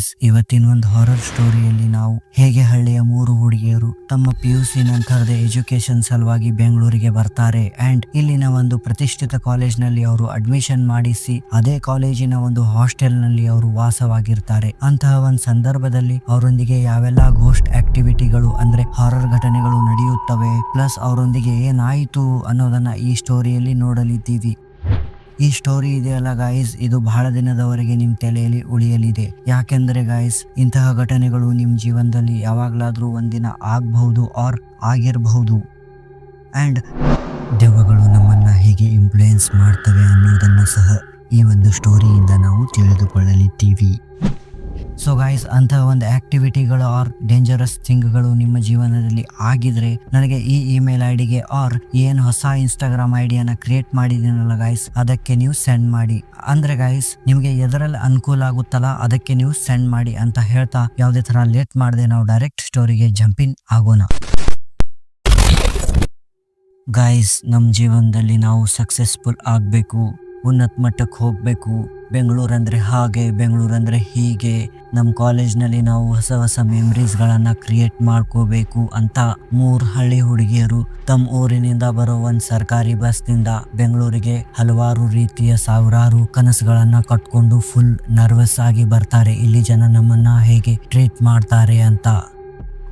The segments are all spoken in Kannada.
ಗಾಯ್ಸ್, ಇವತ್ತಿನ ಒಂದು ಹಾರರ್ ಸ್ಟೋರಿಯಲ್ಲಿ ನಾವು ಹೇಗೆ ಹಳ್ಳಿಯ 3 ಹುಡುಗಿಯರು ತಮ್ಮ PUC ನಂತರದ ಎಜುಕೇಶನ್ ಸಲುವಾಗಿ ಬೆಂಗಳೂರಿಗೆ ಬರ್ತಾರೆ ಅಂಡ್ ಇಲ್ಲಿನ ಒಂದು ಪ್ರತಿಷ್ಠಿತ ಕಾಲೇಜ್ ನಲ್ಲಿ ಅವರು ಅಡ್ಮಿಷನ್ ಮಾಡಿಸಿ ಅದೇ ಕಾಲೇಜಿನ ಒಂದು ಹಾಸ್ಟೆಲ್ ನಲ್ಲಿ ಅವರು ವಾಸವಾಗಿರ್ತಾರೆ. ಅಂತಹ ಒಂದು ಸಂದರ್ಭದಲ್ಲಿ ಅವರೊಂದಿಗೆ ಯಾವೆಲ್ಲ ಘೋಸ್ಟ್ ಆಕ್ಟಿವಿಟಿಗಳು ಅಂದ್ರೆ ಹಾರರ್ ಘಟನೆಗಳು ನಡೆಯುತ್ತವೆ, ಪ್ಲಸ್ ಅವರೊಂದಿಗೆ ಏನಾಯಿತು ಅನ್ನೋದನ್ನ ಈ ಸ್ಟೋರಿಯಲ್ಲಿ ನೋಡಲಿದ್ದೀವಿ. ಈ ಸ್ಟೋರಿ ಇದೆಯಲ್ಲ ಗಾಯ್ಸ್, ಇದು ಬಹಳ ದಿನದವರೆಗೆ ನಿಮ್ಮ ತಲೆಯಲ್ಲಿ ಉಳಿಯಲಿದೆ. ಯಾಕೆಂದ್ರೆ ಗಾಯ್ಸ್, ಇಂತಹ ಘಟನೆಗಳು ನಿಮ್ಮ ಜೀವನದಲ್ಲಿ ಯಾವಾಗಲಾದ್ರೂ ಒಂದಿನ ಆಗಬಹುದು ಆರ್ ಆಗಿರಬಹುದು. ಅಂಡ್ ದೆವ್ವಗಳು ನಮ್ಮನ್ನ ಹೇಗೆ ಇನ್ಫ್ಲೂಯೆನ್ಸ್ ಮಾಡ್ತವೆ ಅನ್ನೋದನ್ನ ಸಹ ಈ ಒಂದು ಸ್ಟೋರಿಯಿಂದ ನಾವು ತಿಳಿದುಕೊಳ್ಳಲಿದ್ದೀವಿ. ಸೊ ಗಾಯ್ಸ್, ಅಂತಹ ಒಂದು ಆಕ್ಟಿವಿಟಿಗಳು ಆರ್ ಡೇಂಜರಸ್ ಥಿಂಗ್ಗಳು ನಿಮ್ಮ ಜೀವನದಲ್ಲಿ ಆಗಿದ್ರೆ ನನಗೆ ಈ ಇಮೇಲ್ ಐಡಿಗೆ ಆರ್ ಏನು ಹೊಸ ಇನ್ಸ್ಟಾಗ್ರಾಮ್ ಐಡಿಯನ್ನ ಕ್ರಿಯೇಟ್ ಮಾಡಿದ್ದೀನಲ್ಲ ಗಾಯ್ಸ್, ಅದಕ್ಕೆ ನೀವು ಸೆಂಡ್ ಮಾಡಿ. ಅಂದ್ರೆ ಗಾಯ್ಸ್, ನಿಮಗೆ ಎದರಲ್ಲಿ ಅನುಕೂಲ ಆಗುತ್ತಲ್ಲ ಅದಕ್ಕೆ ನೀವು ಸೆಂಡ್ ಮಾಡಿ ಅಂತ ಹೇಳ್ತಾ ಯಾವುದೇ ತರ ಲೇಟ್ ಮಾಡದೆ ನಾವು ಡೈರೆಕ್ಟ್ ಸ್ಟೋರಿಗೆ ಜಂಪಿನ್ ಆಗೋಣ. ಗಾಯ್ಸ್, ನಮ್ಮ ಜೀವನದಲ್ಲಿ ನಾವು ಸಕ್ಸಸ್ಫುಲ್ ಆಗಬೇಕು, ಉನ್ನತ ಮಟ್ಟಕ್ಕೆ ಹೋಗಬೇಕು, ಬೆಂಗಳೂರಂದ್ರೆ ಹಾಗೆ, ಬೆಂಗಳೂರಂದ್ರೆ ಹೀಗೆ, ನಮ್ಮ ಕಾಲೇಜ್ನಲ್ಲಿ ನಾವು ಹೊಸ ಹೊಸ ಮೆಮರೀಸ್ಗಳನ್ನು ಕ್ರಿಯೇಟ್ ಮಾಡ್ಕೋಬೇಕು ಅಂತ 3 ಹಳ್ಳಿ ಹುಡುಗಿಯರು ತಮ್ಮ ಊರಿನಿಂದ ಬರೋ ಒಂದು ಸರ್ಕಾರಿ ಬಸ್ನಿಂದ ಬೆಂಗಳೂರಿಗೆ ಹಲವಾರು ರೀತಿಯ ಸಾವಿರಾರು ಕನಸುಗಳನ್ನು ಕಟ್ಕೊಂಡು ಫುಲ್ ನರ್ವಸ್ ಆಗಿ ಬರ್ತಾರೆ. ಇಲ್ಲಿ ಜನ ನಮ್ಮನ್ನ ಹೇಗೆ ಟ್ರೀಟ್ ಮಾಡ್ತಾರೆ ಅಂತ.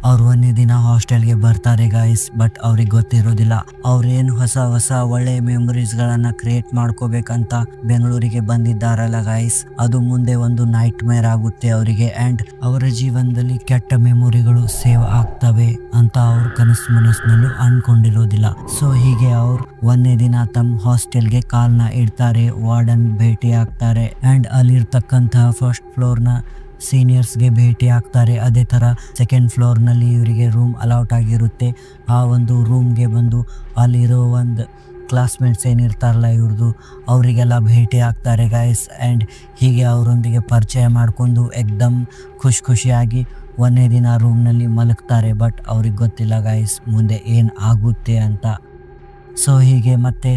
ಅವ್ರು ಒಂದೇ ದಿನ ಹಾಸ್ಟೆಲ್ಗೆ ಬರ್ತಾರೆ ಗಾಯ್ಸ್, ಬಟ್ ಅವ್ರಿಗೆ ಗೊತ್ತಿರೋದಿಲ್ಲ ಅವ್ರೇನು ಹೊಸ ಹೊಸ ಒಳ್ಳೆ ಮೆಮೊರೀಸ್ಗಳನ್ನು ಕ್ರಿಯೇಟ್ ಮಾಡ್ಕೋಬೇಕಂತ ಬೆಂಗಳೂರಿಗೆ ಬಂದಿದ್ದಾರಲ್ಲ ಗಾಯ್ಸ್, ಅದು ಮುಂದೆ ಒಂದು ನೈಟ್ ಮೇರ್ ಆಗುತ್ತೆ ಅವರಿಗೆ. ಆ್ಯಂಡ್ ಅವರ ಜೀವನದಲ್ಲಿ ಕೆಟ್ಟ ಮೆಮೊರಿಗಳು ಸೇವ್ ಆಗ್ತವೆ ಅಂತ ಅವ್ರು ಮನಸ್ಸಿನಲ್ಲೂ ಅನ್ಕೊಂಡಿರೋದಿಲ್ಲ. ಸೊ ಹೀಗೆ ಅವ್ರು ಒಂದೇ ದಿನ ತಮ್ಮ ಹಾಸ್ಟೆಲ್ಗೆ ಕಾಲ್ನ ಇಡ್ತಾರೆ, ವಾರ್ಡನ್ ಭೇಟಿ ಆಗ್ತಾರೆ ಆ್ಯಂಡ್ ಅಲ್ಲಿರ್ತಕ್ಕಂತಹ ಫಸ್ಟ್ ಫ್ಲೋರ್ನ ಸೀನಿಯರ್ಸ್ಗೆ ಭೇಟಿ ಆಗ್ತಾರೆ. ಅದೇ ಥರ ಸೆಕೆಂಡ್ ಫ್ಲೋರ್ನಲ್ಲಿ ಇವರಿಗೆ ರೂಮ್ ಅಲೌಟ್ ಆಗಿರುತ್ತೆ. ಆ ಒಂದು ರೂಮ್ಗೆ ಬಂದು ಅಲ್ಲಿರೋ ಒಂದು ಕ್ಲಾಸ್ಮೇಟ್ಸ್ ಏನಿರ್ತಾರಲ್ಲ ಇವ್ರದ್ದು, ಅವರಿಗೆಲ್ಲ ಭೇಟಿ ಆಗ್ತಾರೆ ಗಾಯ್ಸ್. ಆ್ಯಂಡ್ ಹೀಗೆ ಅವರೊಂದಿಗೆ ಪರಿಚಯ ಮಾಡಿಕೊಂಡು ಎಕ್ದಮ್ ಖುಷಿಯಾಗಿ ಒಂದೇ ದಿನ ರೂಮ್ನಲ್ಲಿ ಮಲಗ್ತಾರೆ. ಬಟ್ ಅವ್ರಿಗೆ ಗೊತ್ತಿಲ್ಲ ಗಾಯ್ಸ್ ಮುಂದೆ ಏನು ಆಗುತ್ತೆ ಅಂತ. ಸೊ ಹೀಗೆ ಮತ್ತೆ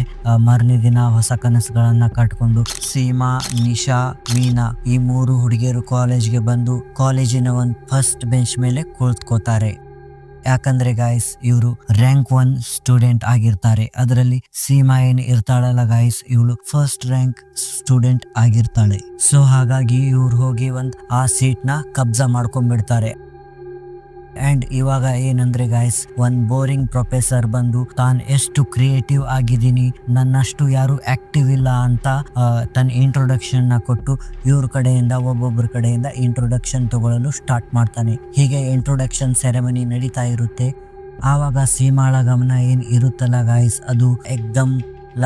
ಮಾರನೇ ದಿನ ಹೊಸ ಕನಸುಗಳನ್ನು ಕಟ್ಕೊಂಡು ಸೀಮಾ, ನಿಶಾ, ಮೀನಾ ಈ 3 ಹುಡುಗಿಯರು ಕಾಲೇಜ್ಗೆ ಬಂದು ಕಾಲೇಜಿನ ಒಂದು ಫಸ್ಟ್ ಬೆಂಚ್ ಮೇಲೆ ಕುಳಿತುಕೋತಾರೆ. ಯಾಕಂದ್ರೆ ಗಾಯ್ಸ್, ಇವರು ರ್ಯಾಂಕ್ 1 ಸ್ಟೂಡೆಂಟ್ ಆಗಿರ್ತಾರೆ. ಅದರಲ್ಲಿ ಸೀಮಾ ಏನು ಇರ್ತಾಳಲ್ಲ ಗಾಯ್ಸ್, ಇವಳು ಫಸ್ಟ್ ರ್ಯಾಂಕ್ ಸ್ಟೂಡೆಂಟ್ ಆಗಿರ್ತಾಳೆ. ಸೊ ಹಾಗಾಗಿ ಇವ್ರು ಹೋಗಿ ಆ ಸೀಟ್ನ ಕಬ್ಜಾ ಮಾಡ್ಕೊಂಡ್ಬಿಡ್ತಾರೆ. ಆ್ಯಂಡ್ ಇವಾಗ ಏನಂದ್ರೆ ಗಾಯ್ಸ್, ಒಂದು ಬೋರಿಂಗ್ ಪ್ರೊಫೆಸರ್ ಬಂದು ತಾನು ಎಷ್ಟು ಕ್ರಿಯೇಟಿವ್ ಆಗಿದ್ದೀನಿ, ನನ್ನಷ್ಟು ಯಾರು ಆಕ್ಟಿವ್ ಇಲ್ಲ ಅಂತ ತನ್ನ ಇಂಟ್ರೊಡಕ್ಷನ್ನ ಕೊಟ್ಟು ಇವ್ರ ಕಡೆಯಿಂದ ಒಬ್ಬೊಬ್ಬರ ಕಡೆಯಿಂದ ಇಂಟ್ರೊಡಕ್ಷನ್ ತಗೊಳ್ಳಲು ಸ್ಟಾರ್ಟ್ ಮಾಡ್ತಾನೆ. ಹೀಗೆ ಇಂಟ್ರೊಡಕ್ಷನ್ ಸೆರೆಮನಿ ನಡೀತಾ ಇರುತ್ತೆ. ಆವಾಗ ಸೀಮಾಳ ಗಮನ ಏನು ಇರುತ್ತಲ್ಲ ಗಾಯ್ಸ್, ಅದು ಎಕ್ದಮ್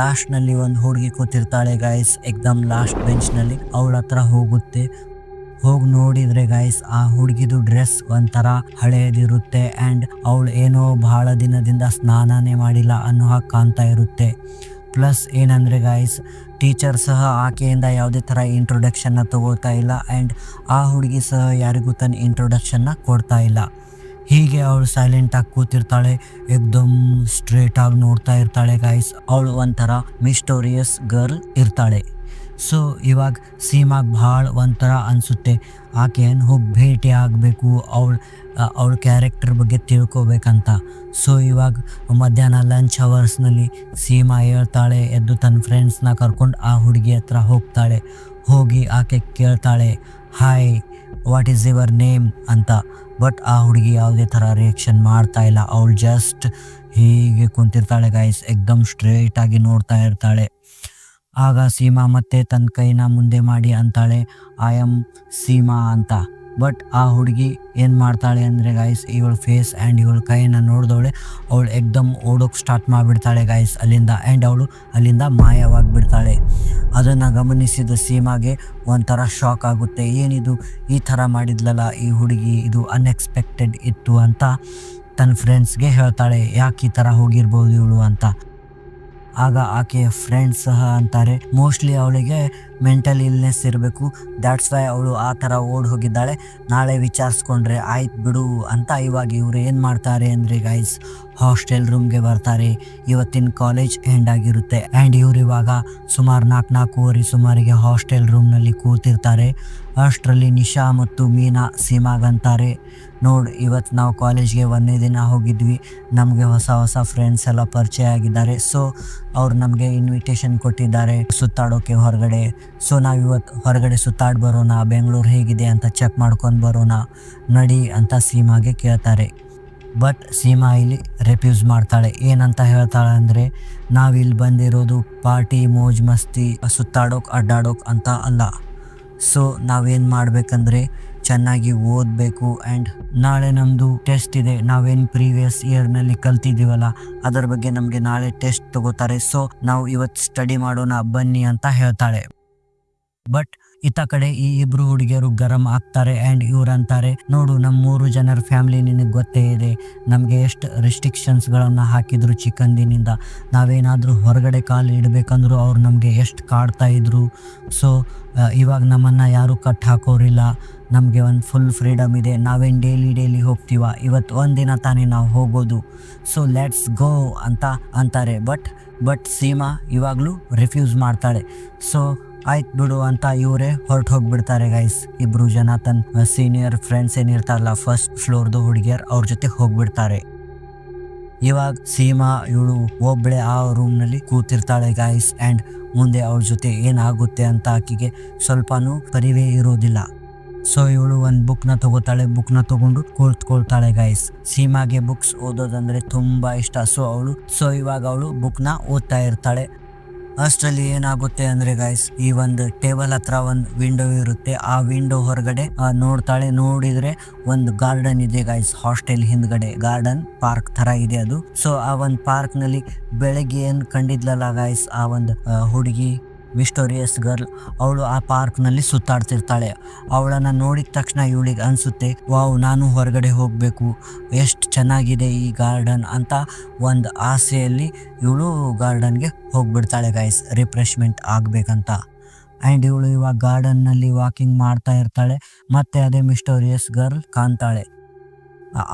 ಲಾಸ್ಟ್ ನಲ್ಲಿ ಒಂದು ಹುಡುಗಿ ಕೂತಿರ್ತಾಳೆ ಗಾಯ್ಸ್, ಎಕ್ದಮ್ ಲಾಸ್ಟ್ ಬೆಂಚ್ ನಲ್ಲಿ ಅವಳ ಹತ್ರ ಹೋಗುತ್ತೆ. ಹೋಗಿ ನೋಡಿದ್ರೆ ಗಾಯ್ಸ್, ಆ ಹುಡುಗಿದು ಡ್ರೆಸ್ ಒಂಥರ ಹಳೆಯದಿರುತ್ತೆ ಆ್ಯಂಡ್ ಅವಳು ಏನೋ ಬಹಳ ದಿನದಿಂದ ಸ್ನಾನನೇ ಮಾಡಿಲ್ಲ ಅನ್ನೋ ಹಾಗೆ ಕಾಣ್ತಾ ಇರುತ್ತೆ. ಪ್ಲಸ್ ಏನಂದರೆ ಗಾಯ್ಸ್, ಟೀಚರ್ ಸಹ ಆಕೆಯಿಂದ ಯಾವುದೇ ಥರ ಇಂಟ್ರೊಡಕ್ಷನ್ನ ತಗೋತಾ ಇಲ್ಲ ಆ್ಯಂಡ್ ಆ ಹುಡುಗಿ ಸಹ ಯಾರಿಗೂ ತನ್ನ ಇಂಟ್ರೊಡಕ್ಷನ್ನ ಕೊಡ್ತಾ ಇಲ್ಲ. ಹೀಗೆ ಅವಳು ಸೈಲೆಂಟಾಗಿ ಕೂತಿರ್ತಾಳೆ, ಎಕ್ದಮ್ ಸ್ಟ್ರೇಟಾಗಿ ನೋಡ್ತಾ ಇರ್ತಾಳೆ ಗಾಯ್ಸ್. ಅವಳು ಒಂಥರ ಮಿಸ್ಟೋರಿಯಸ್ ಗರ್ಲ್ ಇರ್ತಾಳೆ. ಸೊ ಇವಾಗ ಸೀಮಾಗೆ ಭಾಳ ಒಂಥರ ಅನಿಸುತ್ತೆ, ಆಕೆಯನ್ನು ಹೋಗಿ ಭೇಟಿ ಆಗಬೇಕು, ಅವಳ ಕ್ಯಾರೆಕ್ಟರ್ ಬಗ್ಗೆ ತಿಳ್ಕೊಬೇಕಂತ. ಸೊ ಇವಾಗ ಮಧ್ಯಾಹ್ನ ಲಂಚ್ ಅವರ್ಸ್ನಲ್ಲಿ ಸೀಮಾ ಹೇಳ್ತಾಳೆ, ಎದ್ದು ತನ್ನ ಫ್ರೆಂಡ್ಸ್ನ ಕರ್ಕೊಂಡು ಆ ಹುಡುಗಿ ಹತ್ರ ಹೋಗ್ತಾಳೆ. ಹೋಗಿ ಆಕೆ ಕೇಳ್ತಾಳೆ, hi what is your name ಅಂತ. ಬಟ್ ಆ ಹುಡುಗಿ ಯಾವುದೇ ಥರ ರಿಯಾಕ್ಷನ್ ಮಾಡ್ತಾ ಇಲ್ಲ, ಅವಳು ಜಸ್ಟ್ ಹೀಗೆ ಕುಂತಿರ್ತಾಳೆ ಗಾಯ್ಸ್, ಎಕ್ದಮ್ ಸ್ಟ್ರೇಟಾಗಿ ನೋಡ್ತಾ ಇರ್ತಾಳೆ. ಆಗ ಸೀಮಾ ಮತ್ತೆ ತನ್ನ ಕೈನ ಮುಂದೆ ಮಾಡಿ ಅಂತಾಳೆ, ಐ ಆಮ್ ಸೀಮಾ ಅಂತ. ಬಟ್ ಆ ಹುಡುಗಿ ಏನು ಮಾಡ್ತಾಳೆ ಅಂದರೆ ಗಾಯ್ಸ್, ಇವಳ ಫೇಸ್ ಆ್ಯಂಡ್ ಇವಳ ಕೈನ ನೋಡಿದವಳೆ ಅವಳು ಎಕ್ದಮ್ ಓಡೋಕೆ ಸ್ಟಾರ್ಟ್ ಮಾಡಿಬಿಡ್ತಾಳೆ ಗಾಯ್ಸ್ ಅಲ್ಲಿಂದ. ಆ್ಯಂಡ್ ಅವಳು ಅಲ್ಲಿಂದ ಮಾಯವಾಗಿಬಿಡ್ತಾಳೆ. ಅದನ್ನು ಗಮನಿಸಿದ ಸೀಮಾಗೆ ಒಂಥರ ಶಾಕ್ ಆಗುತ್ತೆ, ಏನಿದು ಈ ಥರ ಮಾಡಿದ್ಲಲ್ಲ ಈ ಹುಡುಗಿ, ಇದು ಅನ್ಎಕ್ಸ್ಪೆಕ್ಟೆಡ್ ಇತ್ತು ಅಂತ ತನ್ನ ಫ್ರೆಂಡ್ಸ್ಗೆ ಹೇಳ್ತಾಳೆ, ಯಾಕೆ ಈ ಥರ ಹೋಗಿರ್ಬೋದು ಇವಳು ಅಂತ. ಆಗ ಆಕೆಯ ಫ್ರೆಂಡ್ಸ್ ಸಹ ಅಂತಾರೆ, ಮೋಸ್ಟ್ಲಿ ಅವಳಿಗೆ ಮೆಂಟಲ್ ಇಲ್ನೆಸ್ ಇರಬೇಕು. ದ್ಯಾಟ್ಸ್ ವೈ ಅವಳು ಆ ಥರ ಓಡ್ ಹೋಗಿದ್ದಾಳೆ. ನಾಳೆ ವಿಚಾರಿಸ್ಕೊಂಡ್ರೆ ಆಯ್ತು ಬಿಡು ಅಂತ ಇವಾಗ ಇವ್ರು ಏನು ಮಾಡ್ತಾರೆ ಅಂದರೆ ಗೈಸ್, ಹಾಸ್ಟೆಲ್ ರೂಮ್ಗೆ ಬರ್ತಾರೆ. ಇವತ್ತಿನ ಕಾಲೇಜ್ ಎಂಡ್ ಆಗಿರುತ್ತೆ ಆ್ಯಂಡ್ ಇವ್ರು ಇವಾಗ ಸುಮಾರು 4-4:30 ಸುಮಾರಿಗೆ ಹಾಸ್ಟೆಲ್ ರೂಮ್ನಲ್ಲಿ ಕೂತಿರ್ತಾರೆ. ಅಷ್ಟರಲ್ಲಿ ನಿಶಾ ಮತ್ತು ಮೀನಾ ಸೀಮಾಗಂತಾರೆ, ನೋಡು ಇವತ್ತು ನಾವು ಕಾಲೇಜ್ಗೆ 1ನೇ ದಿನ ಹೋಗಿದ್ವಿ, ನಮಗೆ ಹೊಸ ಫ್ರೆಂಡ್ಸ್ ಎಲ್ಲ ಪರಿಚಯ ಆಗಿದ್ದಾರೆ. ಸೊ ಅವ್ರು ನಮಗೆ ಇನ್ವಿಟೇಷನ್ ಕೊಟ್ಟಿದ್ದಾರೆ ಸುತ್ತಾಡೋಕ್ಕೆ ಹೊರಗಡೆ. ಸೊ ನಾವು ಇವತ್ತು ಹೊರಗಡೆ ಸುತ್ತಾಡಿ ಬರೋಣ, ಬೆಂಗಳೂರು ಹೇಗಿದೆ ಅಂತ ಚೆಕ್ ಮಾಡ್ಕೊಂಡು ಬರೋಣ ನಡಿ ಅಂತ ಸೀಮಾಗೆ ಕೇಳ್ತಾರೆ. ಬಟ್ ಸೀಮಾ ಇಲ್ಲಿ ರೆಫ್ಯೂಸ್ ಮಾಡ್ತಾಳೆ. ಏನಂತ ಹೇಳ್ತಾಳೆ ಅಂದರೆ, ನಾವಿಲ್ಲಿ ಬಂದಿರೋದು ಪಾರ್ಟಿ ಮೋಜ್ ಮಸ್ತಿ ಸುತ್ತಾಡೋಕೆ ಅಡ್ಡಾಡೋಕೆ ಅಂತ ಅಲ್ಲ. ಸೊ ನಾವೇನು ಮಾಡಬೇಕಂದ್ರೆ ಚೆನ್ನಾಗಿ ಓದಬೇಕು ಆ್ಯಂಡ್ ನಾಳೆ ನಮ್ಮದು ಟೆಸ್ಟ್ ಇದೆ. ನಾವೇನು ಪ್ರೀವಿಯಸ್ ಇಯರ್ನಲ್ಲಿ ಕಲ್ತಿದ್ದೀವಲ್ಲ ಅದರ ಬಗ್ಗೆ ನಮಗೆ ನಾಳೆ ಟೆಸ್ಟ್ ತಗೋತಾರೆ. ಸೊ ನಾವು ಇವತ್ತು ಸ್ಟಡಿ ಮಾಡೋಣ ಬನ್ನಿ ಅಂತ ಹೇಳ್ತಾಳೆ. ಬಟ್ ಇತ್ತ ಕಡೆ ಈ ಇಬ್ರು ಹುಡುಗಿಯರು ಗರಂ ಆಗ್ತಾರೆ ಆ್ಯಂಡ್ ಇವ್ರು ಅಂತಾರೆ, ನೋಡು ನಮ್ಮ 3 ಜನರ ಫ್ಯಾಮಿಲಿ ನಿನಗೆ ಗೊತ್ತೇ ಇದೆ, ನಮಗೆ ಎಷ್ಟು ರೆಸ್ಟ್ರಿಕ್ಷನ್ಸ್ಗಳನ್ನು ಹಾಕಿದ್ರು ಚಿಕ್ಕಂದಿನಿಂದ. ನಾವೇನಾದರೂ ಹೊರಗಡೆ ಕಾಲು ಇಡಬೇಕಂದ್ರೂ ಅವ್ರು ನಮಗೆ ಎಷ್ಟು ಕಾಡ್ತಾ ಇದ್ರು. ಸೊ ಇವಾಗ ನಮ್ಮನ್ನು ಯಾರೂ ಕಟ್ ಹಾಕೋರಿಲ್ಲ, ನಮಗೆ ಒಂದು ಫುಲ್ ಫ್ರೀಡಮ್ ಇದೆ. ನಾವೇನು ಡೈಲಿ ಹೋಗ್ತೀವ, ಇವತ್ತು ಒಂದಿನ ತಾನೇ ನಾವು ಹೋಗೋದು. ಸೊ ಲೆಟ್ಸ್ ಗೋ ಅಂತ ಅಂತಾರೆ. ಬಟ್ ಸೀಮಾ ಇವಾಗಲೂ ರಿಫ್ಯೂಸ್ ಮಾಡ್ತಾಳೆ. ಸೊ ಆಯ್ತು ಬಿಡು ಅಂತ ಇವರೇ ಹೊರಟು ಹೋಗಿಬಿಡ್ತಾರೆ ಗೈಸ್. ಇಬ್ಬರು ಜನ ತನ್ನ ಸೀನಿಯರ್ ಫ್ರೆಂಡ್ಸ್ ಏನಿರ್ತಾರಲ್ಲ ಫಸ್ಟ್ ಫ್ಲೋರ್ದು ಹುಡುಗಿಯರು, ಅವ್ರ ಜೊತೆ ಹೋಗ್ಬಿಡ್ತಾರೆ. ಇವಾಗ ಸೀಮಾ ಇವಳು ಒಬ್ಬಳೆ ಆ ರೂಮ್ನಲ್ಲಿ ಕೂತಿರ್ತಾಳೆ ಗೈಸ್ ಆ್ಯಂಡ್ ಮುಂದೆ ಅವ್ರ ಜೊತೆ ಏನಾಗುತ್ತೆ ಅಂತ ಆಕೆಗೆ ಸ್ವಲ್ಪನೂ ಪರಿವೇ ಇರೋದಿಲ್ಲ. ಸೊ ಇವಳು ಒಂದು ಬುಕ್ನ ತಗೋತಾಳೆ. ಬುಕ್ನ ತಗೊಂಡು ಕೂತ್ಕೊಳ್ತಾಳೆ ಗೈಸ್. ಸೀಮಾಗೆ ಬುಕ್ಸ್ ಓದೋದಂದ್ರೆ ತುಂಬ ಇಷ್ಟ. ಸೊ ಇವಾಗ ಅವಳು ಬುಕ್ನ ಓದ್ತಾ ಇರ್ತಾಳೆ. ಅಷ್ಟರಲ್ಲಿ ಏನಾಗುತ್ತೆ ಅಂದರೆ ಗೈಸ್, ಈ ಒಂದು ಟೇಬಲ್ ಹತ್ರ ಒಂದು ವಿಂಡೋ ಇರುತ್ತೆ. ಆ ವಿಂಡೋ ಹೊರಗಡೆ ನೋಡ್ತಾಳೆ. ನೋಡಿದರೆ ಒಂದು ಗಾರ್ಡನ್ ಇದೆ ಗೈಸ್. ಹಾಸ್ಟೆಲ್ ಹಿಂದ್ಗಡೆ ಗಾರ್ಡನ್ ಪಾರ್ಕ್ ಥರ ಇದೆ ಅದು. ಸೊ ಆ ಒಂದು ಪಾರ್ಕ್ನಲ್ಲಿ ಬೆಳಗ್ಗೆ ಏನು ಕಂಡಿದ್ಲಲ್ಲ ಗೈಸ್, ಆ ಒಂದು ಹುಡುಗಿ ವಿಸ್ಟೋರಿಯಸ್ ಗರ್ಲ್, ಅವಳು ಆ ಪಾರ್ಕ್ನಲ್ಲಿ ಸುತ್ತಾಡ್ತಿರ್ತಾಳೆ. ಅವಳನ್ನು ನೋಡಿದ ತಕ್ಷಣ ಇವಳಿಗೆ ಅನಿಸುತ್ತೆ, ವಾವ್ ನಾನು ಹೊರಗಡೆ ಹೋಗಬೇಕು, ಎಷ್ಟು ಚೆನ್ನಾಗಿದೆ ಈ ಗಾರ್ಡನ್ ಅಂತ ಒಂದು ಆಸೆಯಲ್ಲಿ ಇವಳು ಗಾರ್ಡನ್ಗೆ ಹೋಗ್ಬಿಡ್ತಾಳೆ ಗೈಸ್, ರಿಫ್ರೆಶ್ಮೆಂಟ್ ಆಗಬೇಕಂತ. ಆ್ಯಂಡ್ ಇವಳು ಇವಾಗ ಗಾರ್ಡನ್ನಲ್ಲಿ ವಾಕಿಂಗ್ ಮಾಡ್ತಾ ಇರ್ತಾಳೆ. ಮತ್ತೆ ಅದೇ ಮಿಸ್ಟೋರಿಯಸ್ ಗರ್ಲ್ ಕಾಣ್ತಾಳೆ.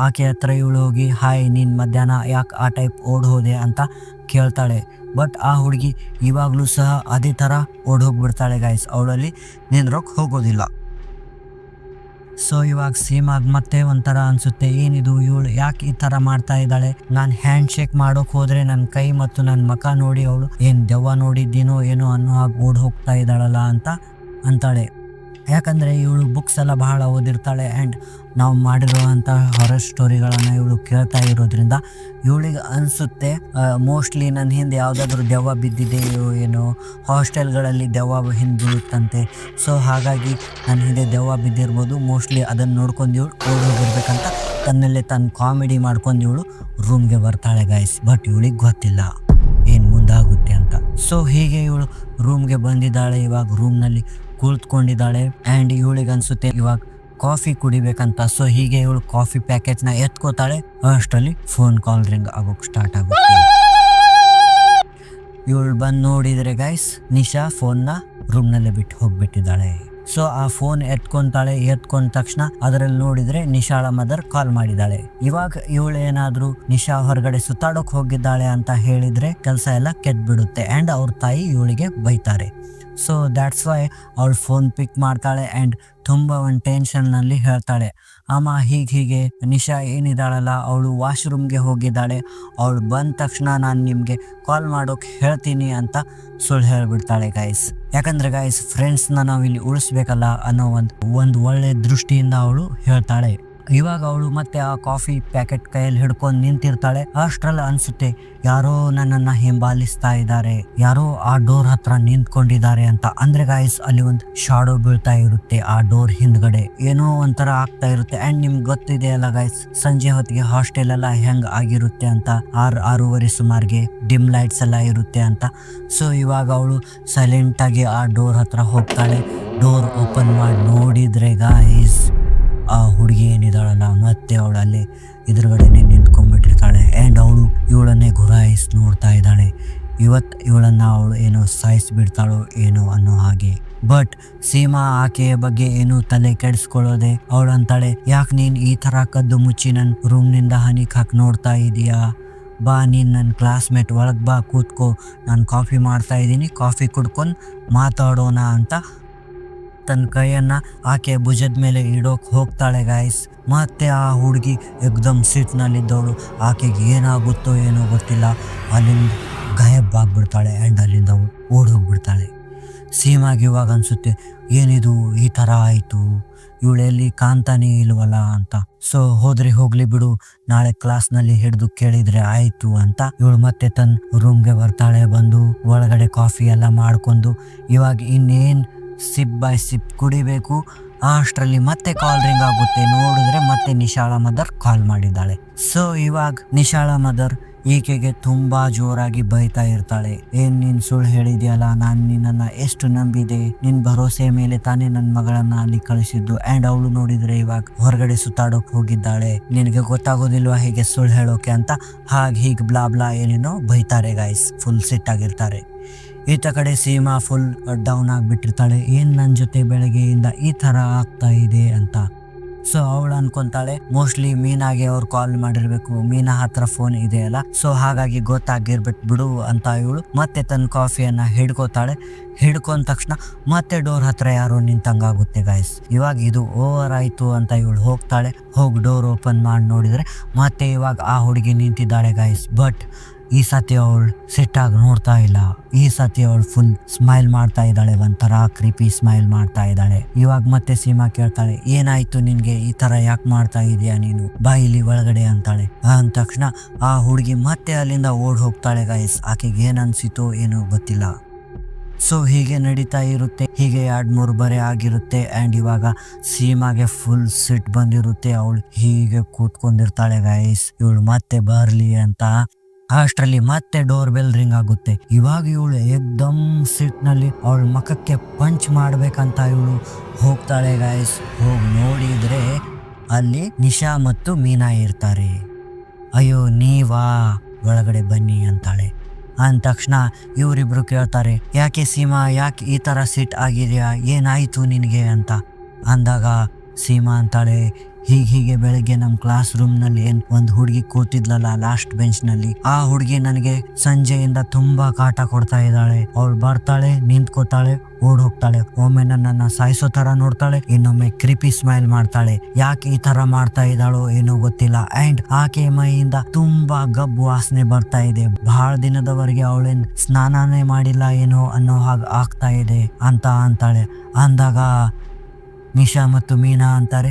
ಆಕೆ ಹತ್ರ ಇವಳು ಹೋಗಿ, ಹಾಯ್ ನೀನು ಮಧ್ಯಾಹ್ನ ಯಾಕೆ ಆ ಟೈಪ್ ಓಡ್ ಹೋದೆ ಅಂತ ಕೇಳ್ತಾಳೆ. ಬಟ್ ಆ ಹುಡುಗಿ ಇವಾಗಲೂ ಸಹ ಅದೇ ಥರ ಓಡ್ ಹೋಗ್ಬಿಡ್ತಾಳೆ ಗೈಸ್, ಅವಳಲ್ಲಿ ನಿಂದ್ರೋಕೆ ಹೋಗೋದಿಲ್ಲ. ಸೊ ಇವಾಗ ಸೀಮಾಗ್ ಮತ್ತೆ ಒಂಥರ ಅನಿಸುತ್ತೆ, ಏನಿದು ಇವಳು ಯಾಕೆ ಈ ಥರ ಮಾಡ್ತಾ ಇದ್ದಾಳೆ, ನಾನು ಹ್ಯಾಂಡ್ ಶೇಕ್ ಮಾಡೋಕೆ ಹೋದರೆ ನನ್ನ ಕೈ ಮತ್ತು ನನ್ನ ಮುಖ ನೋಡಿ ಅವಳು ಏನು ದೆವ್ವ ನೋಡಿದ್ದೀನೋ ಏನೋ ಅನ್ನೋ ಹಾಗೆ ಓಡ್ ಹೋಗ್ತಾ ಇದ್ದಾಳಲ್ಲ ಅಂತ ಅಂತಾಳೆ. ಯಾಕಂದರೆ ಇವಳು ಬುಕ್ಸ್ ಎಲ್ಲ ಬಹಳ ಓದಿರ್ತಾಳೆ ಆ್ಯಂಡ್ ನಾವು ಮಾಡಿರುವಂಥ ಹಾರರ್ ಸ್ಟೋರಿಗಳನ್ನು ಇವಳು ಕೇಳ್ತಾ ಇರೋದ್ರಿಂದ ಇವಳಿಗೆ ಅನಿಸುತ್ತೆ, ಮೋಸ್ಟ್ಲಿ ನನ್ನ ಹಿಂದೆ ಯಾವುದಾದ್ರೂ ದೆವ್ವ ಬಿದ್ದಿದೆಯೋ ಏನೋ, ಹಾಸ್ಟೆಲ್ಗಳಲ್ಲಿ ದೆವ್ವ ಹಿಂದೆ ಬೀಳುತ್ತಂತೆ. ಸೊ ಹಾಗಾಗಿ ನನ್ನ ಹಿಂದೆ ದೆವ್ವ ಬಿದ್ದಿರ್ಬೋದು, ಮೋಸ್ಟ್ಲಿ ಅದನ್ನು ನೋಡ್ಕೊಂಡು ಇವಳು ಓಡೋಗಿರ್ಬೇಕಂತ ತನ್ನಲ್ಲೇ ತನ್ನ ಕಾಮಿಡಿ ಮಾಡ್ಕೊಂಡು ಇವಳು ರೂಮ್ಗೆ ಬರ್ತಾಳೆ ಗೈಸ್. ಬಟ್ ಇವಳಿಗೆ ಗೊತ್ತಿಲ್ಲ ಏನು ಮುಂದಾಗುತ್ತೆ ಅಂತ. ಸೊ ಹೀಗೆ ಇವಳು ರೂಮ್ಗೆ ಬಂದಿದ್ದಾಳೆ. ಇವಾಗ ರೂಮ್ನಲ್ಲಿ ಕೂತ್ಕೊಂಡಿದ್ದಾಳೆ ಆ್ಯಂಡ್ ಇವಳಿಗೆ ಅನಿಸುತ್ತೆ ಇವಾಗ ಕಾಫಿ ಕುಡಿಬೇಕಂತ. ಸೊ ಹೀಗೆ ಇವಳು ಕಾಫಿ ಪ್ಯಾಕೆಟ್ನ ಎತ್ಕೋತಾಳೆ. ಅಷ್ಟರಲ್ಲಿ ಫೋನ್ ಕಾಲ್ ರಿಂಗ್ ಆಗೋಕೆ ಸ್ಟಾರ್ಟ್ ಆಗುತ್ತೆ. ಇವಳು ಬಂದು ನೋಡಿದರೆ ಗೈಸ್, ನಿಶಾ ಫೋನ್ನ ರೂಮ್ನಲ್ಲೇ ಬಿಟ್ಟು ಹೋಗ್ಬಿಟ್ಟಿದ್ದಾಳೆ. ಸೊ ಆ ಫೋನ್ ಎತ್ಕೊಂಡ ತಕ್ಷಣ ಅದರಲ್ಲಿ ನೋಡಿದರೆ ನಿಶಾಳ ಮದರ್ ಕಾಲ್ ಮಾಡಿದ್ದಾಳೆ. ಇವಾಗ ಇವಳು ಏನಾದರೂ ನಿಶಾ ಹೊರಗಡೆ ಸುತ್ತಾಡೋಕೆ ಹೋಗಿದ್ದಾಳೆ ಅಂತ ಹೇಳಿದರೆ ಕೆಲಸ ಎಲ್ಲ ಕೆಟ್ಬಿಡುತ್ತೆ ಆ್ಯಂಡ್ ಅವ್ರ ತಾಯಿ ಇವಳಿಗೆ ಬೈತಾರೆ. ಸೊ ದ್ಯಾಟ್ಸ್ ವೈ ಅವಳು ಫೋನ್ ಪಿಕ್ ಮಾಡ್ತಾಳೆ ಆ್ಯಂಡ್ ತುಂಬ ಒಂದು ಟೆನ್ಷನ್ನಲ್ಲಿ ಹೇಳ್ತಾಳೆ, ಅಮ್ಮ ಹೀಗೆ ನಿಶಾ ಏನಿದ್ದಾಳಲ್ಲ ಅವಳು ವಾಶ್ರೂಮ್ಗೆ ಹೋಗಿದ್ದಾಳೆ, ಅವಳು ಬಂದ ತಕ್ಷಣ ನಾನು ನಿಮಗೆ ಕಾಲ್ ಮಾಡೋಕೆ ಹೇಳ್ತೀನಿ ಅಂತ ಸುಳ್ಳು ಹೇಳಿಬಿಡ್ತಾಳೆ ಗೈಸ್. ಯಾಕಂದರೆ ಗೈಸ್, ಫ್ರೆಂಡ್ಸ್ನ ನಾವು ಇಲ್ಲಿ ಉಳಿಸ್ಬೇಕಲ್ಲ ಅನ್ನೋ ಒಂದು ಒಳ್ಳೆ ದೃಷ್ಟಿಯಿಂದ ಅವಳು ಹೇಳ್ತಾಳೆ. ಇವಾಗ ಅವಳು ಮತ್ತೆ ಆ ಕಾಫಿ ಪ್ಯಾಕೆಟ್ ಕೈಯಲ್ಲಿ ಹಿಡ್ಕೊಂಡು ನಿಂತಿರ್ತಾಳೆ. ಅಷ್ಟರಲ್ಲಿ ಅನ್ಸುತ್ತೆ ಯಾರೋ ನನ್ನನ್ನು ಹಿಂಬಾಲಿಸ್ತಾ ಇದ್ದಾರೆ, ಯಾರೋ ಆ ಡೋರ್ ಹತ್ರ ನಿಂತ್ಕೊಂಡಿದ್ದಾರೆ ಅಂತ. ಅಂದ್ರೆ ಗಾಯ್ಸ್, ಅಲ್ಲಿ ಒಂದು ಶಾಡೋ ಬೀಳ್ತಾ ಇರುತ್ತೆ ಆ ಡೋರ್ ಹಿಂದ್ಗಡೆ, ಏನೋ ಒಂಥರ ಆಗ್ತಾ ಇರುತ್ತೆ. ಅಂಡ್ ನಿಮ್ಗೆ ಗೊತ್ತಿದೆ ಅಲ್ಲ ಗಾಯ್ಸ್, ಸಂಜೆ ಹೊತ್ತಿಗೆ ಹಾಸ್ಟೆಲ್ ಎಲ್ಲ ಹೆಂಗ್ ಆಗಿರುತ್ತೆ ಅಂತ, 6:30 ಸುಮಾರಿಗೆ ಡಿಮ್ ಲೈಟ್ಸ್ ಎಲ್ಲ ಇರುತ್ತೆ ಅಂತ. ಸೊ ಇವಾಗ ಅವಳು ಸೈಲೆಂಟ್ ಆಗಿ ಆ ಡೋರ್ ಹತ್ರ ಹೋಗ್ತಾಳೆ. ಡೋರ್ ಓಪನ್ ಮಾಡಿ ನೋಡಿದ್ರೆ ಗಾಯ್ಸ್, ಆ ಹುಡುಗಿ ಏನಿದ್ದಾಳಲ್ಲ ಮತ್ತೆ ಅವಳು ಅಲ್ಲಿ ಎದುರುಗಡೆನೆ ನಿಂತ್ಕೊಂಡ್ಬಿಟ್ಟಿರ್ತಾಳೆ ಆ್ಯಂಡ್ ಅವಳು ಇವಳನ್ನೇ ನೋಡ್ತಾ ಇದ್ದಾಳೆ. ಇವಳನ್ನು ಅವಳು ಏನೋ ಸಾಯಿಸ್ಬಿಡ್ತಾಳೋ ಏನೋ ಅನ್ನೋ ಹಾಗೆ. ಬಟ್ ಸೀಮಾ ಆಕೆಯ ಬಗ್ಗೆ ಏನು ತಲೆ ಕೆಡಿಸ್ಕೊಳ್ಳೋದೆ ಅವಳಂತಾಳೆ, ಯಾಕೆ ನೀನ್ ಈ ತರ ಕದ್ದು ಮುಚ್ಚಿ ನನ್ನ ರೂಮ್ನಿಂದ ಹನಿಕ್ ಹಾಕಿ ನೋಡ್ತಾ ಇದೀಯಾ, ಬಾ ನೀನು ನನ್ನ ಕ್ಲಾಸ್ಮೇಟ್ ಒಳಗೆ ಬಾ ಕೂತ್ಕೋ, ನಾನು ಕಾಫಿ ಮಾಡ್ತಾ ಇದ್ದೀನಿ, ಕಾಫಿ ಕುಡ್ಕೊಂಡು ಮಾತಾಡೋಣ ಅಂತ ತನ್ನ ಕೈಯನ್ನು ಆಕೆ ಭುಜದ ಮೇಲೆ ಇಡೋಕೆ ಹೋಗ್ತಾಳೆ ಗಾಯ್ಸ್. ಮತ್ತೆ ಆ ಹುಡುಗಿ ಎಕ್ದಮ್ ಸಿಟ್ನಲ್ಲಿದ್ದವಳು, ಆಕೆಗೆ ಏನಾಗುತ್ತೋ ಏನೋ ಗೊತ್ತಿಲ್ಲ, ಅಲ್ಲಿಂದ ಗಾಯಬ್ ಆಗಿಬಿಡ್ತಾಳೆ ಆ್ಯಂಡ್ ಅಲ್ಲಿಂದ ಓಡೋಗ್ಬಿಡ್ತಾಳೆ. ಸೀಮಾಗೆ ಇವಾಗ ಅನಿಸುತ್ತೆ, ಏನಿದು ಈ ಥರ ಆಯಿತು, ಇವಳೆಲ್ಲಿ ಕಾಣ್ತಾನೇ ಇಲ್ವಲ್ಲ ಅಂತ. ಸೊ ಹೋಗ್ಲಿ ಬಿಡು, ನಾಳೆ ಕ್ಲಾಸ್ನಲ್ಲಿ ಹಿಡಿದು ಕೇಳಿದ್ರೆ ಆಯಿತು ಅಂತ ಇವಳು ಮತ್ತೆ ತನ್ನ ರೂಮ್ಗೆ ಬರ್ತಾಳೆ. ಬಂದು ಒಳಗಡೆ ಕಾಫಿ ಎಲ್ಲ ಮಾಡ್ಕೊಂಡು ಇವಾಗ ಇನ್ನೇನು ಸಿಪ್ ಬೈ ಸಿಪ್ ಕುಡಿಬೇಕು. ಅಷ್ಟರಲ್ಲಿ ಮತ್ತೆ ಕಾಲ್ ರಿಂಗ್ ಆಗುತ್ತೆ. ನೋಡಿದ್ರೆ ಮತ್ತೆ ನಿಶಾಳ ಮದರ್ ಕಾಲ್ ಮಾಡಿದ್ದಾಳೆ. ಸೊ ಇವಾಗ ನಿಶಾಳ ಮದರ್ ಈಕೆಗೆ ತುಂಬಾ ಜೋರಾಗಿ ಬೈತಾ ಇರ್ತಾಳೆ. ಏನ್ ನೀನ್ ಸುಳ್ಳು ಹೇಳಿದ್ಯಲ್ಲ, ನಾನು ನಿನ್ನನ್ನ ಎಷ್ಟು ನಂಬಿದೆ, ನಿನ್ ಭರೋಸೆ ಮೇಲೆ ತಾನೇ ನನ್ನ ಮಗಳನ್ನ ಅಲ್ಲಿ ಕಳಿಸಿದ್ದು. ಅಂಡ್ ಅವಳು ನೋಡಿದ್ರೆ ಇವಾಗ ಹೊರಗಡೆ ಸುತ್ತಾಡೋಕ್ ಹೋಗಿದ್ದಾಳೆ, ನಿನಗೆ ಗೊತ್ತಾಗೋದಿಲ್ವಾ ಹೇಗೆ ಸುಳ್ಳು ಹೇಳೋಕೆ ಅಂತ, ಹೀಗೆ ಬ್ಲಾ ಬ್ಲಾ ಏನೇನೋ ಬೈತಾರೆ ಗಾಯ್ಸ್. ಫುಲ್ ಸಿಟ್ಟಾಗಿರ್ತಾರೆ. ಈತ ಕಡೆ ಸೀಮಾ ಫುಲ್ ಡೌನ್ ಆಗಿಬಿಟ್ಟಿರ್ತಾಳೆ. ಏನು ನನ್ನ ಜೊತೆ ಬೆಳಗ್ಗೆಯಿಂದ ಈ ಥರ ಆಗ್ತಾ ಇದೆ ಅಂತ. ಸೊ ಅವಳು ಅನ್ಕೊಂತಾಳೆ, ಮೋಸ್ಟ್ಲಿ ಮೀನಾಗೆ ಅವ್ರು ಕಾಲ್ ಮಾಡಿರ್ಬೇಕು, ಮೀನಾ ಹತ್ರ ಫೋನ್ ಇದೆಯಲ್ಲ, ಸೊ ಹಾಗಾಗಿ ಗೊತ್ತಾಗಿರ್ಬೇಕು ಬಿಡು ಅಂತ ಇವಳು ಮತ್ತೆ ತನ್ನ ಕಾಫಿಯನ್ನು ಹಿಡ್ಕೊಂಡ ತಕ್ಷಣ ಮತ್ತೆ ಡೋರ್ ಹತ್ರ ಯಾರೋ ನಿಂತಂಗಾಗುತ್ತೆ ಗಾಯ್ಸ್. ಇವಾಗ ಇದು ಓವರ್ ಆಯಿತು ಅಂತ ಇವಳು ಹೋಗಿ ಡೋರ್ ಓಪನ್ ಮಾಡಿ ನೋಡಿದರೆ ಮತ್ತೆ ಇವಾಗ ಆ ಹುಡುಗಿ ನಿಂತಿದ್ದಾಳೆ ಗಾಯ್ಸ್. ಬಟ್ ಈ ಸತಿ ಅವಳು ಸಿಟ್ಟಾಗಿ ನೋಡ್ತಾ ಇಲ್ಲ. ಈ ಸತಿ ಅವಳು ಫುಲ್ ಸ್ಮೈಲ್ ಮಾಡ್ತಾ ಇದ್ದಾಳೆ, ಒಂಥರ ಕ್ರೀಪಿ ಸ್ಮೈಲ್ ಮಾಡ್ತಾ ಇದ್ದಾಳೆ. ಇವಾಗ ಮತ್ತೆ ಸೀಮಾ ಕೇಳ್ತಾಳೆ, ಏನಾಯ್ತು ನಿನ್ಗೆ, ಈ ತರ ಯಾಕೆ ಮಾಡ್ತಾ ಇದೀಯಾ ನೀನು, ಬಾ ಇಲ್ಲಿ ಒಳಗಡೆ ಅಂತಾಳೆ. ಅಂದ ತಕ್ಷಣ ಆ ಹುಡುಗಿ ಮತ್ತೆ ಅಲ್ಲಿಂದ ಹೋಗ್ತಾಳೆ ಗಾಯ್ಸ್. ಆಕೆಗೆ ಏನ್ ಅನ್ಸಿತೋ ಏನೋ ಗೊತ್ತಿಲ್ಲ. ಸೊ ಹೀಗೆ ನಡೀತಾ ಇರುತ್ತೆ. ಹೀಗೆ 2-3 ಬರೆ ಆಗಿರುತ್ತೆ. ಆ್ಯಂಡ್ ಇವಾಗ ಸೀಮಾಗೆ ಫುಲ್ ಸಿಟ್ ಬಂದಿರುತ್ತೆ. ಅವಳು ಹೀಗೆ ಕೂತ್ಕೊಂಡಿರ್ತಾಳೆ ಗಾಯ್ಸ್, ಇವಳು ಮತ್ತೆ ಬರ್ಲಿ ಅಂತ. ಅಷ್ಟರಲ್ಲಿ ಮತ್ತೆ ಡೋರ್ ಬೆಲ್ ರಿಂಗ್ ಆಗುತ್ತೆ. ಇವಾಗ ಇವಳು ಏಕ್ದಮ್ ಸಿಟ್ನಲ್ಲಿ ಅವಳ ಮುಖಕ್ಕೆ ಪಂಚ್ ಮಾಡ್ಬೇಕಂತ ಇವಳು ಹೋಗ್ತಾಳೆ ಗಾಯ್ಸ್. ಹೋಗಿ ನೋಡಿದ್ರೆ ಅಲ್ಲಿ ನಿಶಾ ಮತ್ತು ಮೀನಾ ಇರ್ತಾರೆ. ಅಯ್ಯೋ ನೀವಾ, ಒಳಗಡೆ ಬನ್ನಿ ಅಂತಾಳೆ. ಅಂದ ತಕ್ಷಣ ಇವರಿಬ್ರು ಕೇಳ್ತಾರೆ, ಯಾಕೆ ಸೀಮಾ, ಯಾಕೆ ಈ ಥರ ಸಿಟ್ ಆಗಿದೆಯಾ, ಏನಾಯಿತು ನಿನಗೆ ಅಂತ ಅಂದಾಗ ಸೀಮಾ ಅಂತಾಳೆ, ಹೀಗೆ ಬೆಳಗ್ಗೆ ನಮ್ಮ ಕ್ಲಾಸ್ ರೂಮ್ನಲ್ಲಿ ಒಂದು ಹುಡುಗಿ ಕೂತಿದ್ಲಲ್ಲ ಲಾಸ್ಟ್ ಬೆಂಚ್ನಲ್ಲಿ, ಆ ಹುಡುಗಿ ನನಗೆ ಸಂಜೆಯಿಂದ ತುಂಬಾ ಕಾಟ ಕೊಡ್ತಾ ಇದ್ದಾಳೆ. ಅವಳು ಬರ್ತಾಳೆ, ನಿಂತ್ಕೋತಾಳೆ, ಹೋಗ್ತಾಳೆ. ಒಮ್ಮೆ ನನ್ನನ್ನು ಸಾಯಿಸೋ ತರ ನೋಡ್ತಾಳೆ, ಇನ್ನೊಮ್ಮೆ ಕ್ರಿಪಿ ಸ್ಮೈಲ್ ಮಾಡ್ತಾಳೆ. ಯಾಕೆ ಈ ತರ ಮಾಡ್ತಾ ಇದ್ದಾಳೋ ಏನೋ ಗೊತ್ತಿಲ್ಲ. ಅಂಡ್ ಆಕೆ ಮೈಯಿಂದ ತುಂಬಾ ಗಬ್ಬು ವಾಸನೆ ಬರ್ತಾ ಇದೆ. ಬಹಳ ದಿನದವರೆಗೆ ಅವಳೇನ್ ಸ್ನಾನನೇ ಮಾಡಿಲ್ಲ ಏನೋ ಅನ್ನೋ ಹಾಗೆ ಆಗ್ತಾ ಇದೆ ಅಂತ ಅಂತಾಳೆ. ಅಂದಾಗ ನಿಶಾ ಮತ್ತು ಮೀನಾ ಅಂತಾರೆ,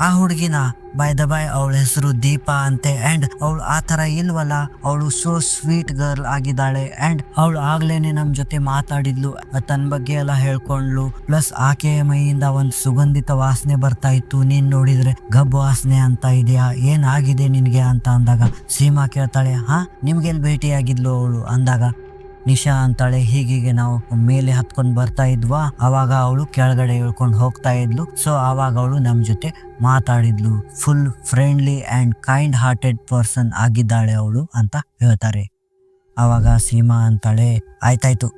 ಆ ಹುಡುಗಿನ ಬೈ ದ ಬೈ ಅವಳ ಹೆಸರು ದೀಪಾ ಅಂತೆ. ಅಂಡ್ ಅವಳು ಆ ತರ ಇಲ್ವಲ್ಲ, ಅವಳು ಸೋ ಸ್ವೀಟ್ ಗರ್ಲ್ ಆಗಿದ್ದಾಳೆ. ಅಂಡ್ ಅವಳು ಆಗ್ಲೇನೆ ನಮ್ ಜೊತೆ ಮಾತಾಡಿದ್ಲು, ತನ್ನ ಬಗ್ಗೆ ಎಲ್ಲ ಹೇಳ್ಕೊಂಡ್ಲು. ಪ್ಲಸ್ ಆಕೆಯ ಮೈಯಿಂದ ಒಂದು ಸುಗಂಧಿತ ವಾಸನೆ ಬರ್ತಾ ಇತ್ತು, ನೀನ್ ನೋಡಿದ್ರೆ ಗಬ್ಬು ವಾಸನೆ ಅಂತ ಇದೆಯಾ, ಏನಾಗಿದೆ ನಿನ್ಗೆ ಅಂತ ಅಂದಾಗ ಸೀಮಾ ಕೇಳ್ತಾಳೆ, ನಿಮ್ಗೆಲ್ಲಿ ಭೇಟಿಯಾಗಿದ್ಲು ಅವಳು ಅಂದಾಗ ನಿಶಾ ಅಂತಾಳೆ, ಹೀಗೆ ನಾವು ಮೇಲೆ ಹತ್ಕೊಂಡು ಬರ್ತಾ ಇದ್ವಾ, ಅವಾಗ ಅವಳು ಕೆಳಗಡೆ ಇಳ್ಕೊಂಡು ಹೋಗ್ತಾ ಇದ್ಲು. ಸೊ ಆವಾಗ ಅವಳು ನಮ್ ಜೊತೆ ಮಾತಾಡಿದ್ಲು, full friendly and kind hearted person ಆಗಿದ್ದಾಳೆ ಅವಳು ಅಂತ ಹೇಳ್ತಾರೆ. ಅವಾಗ ಸೀಮಾ ಅಂತಾಳೆ, ಆಯ್ತಾಯ್ತು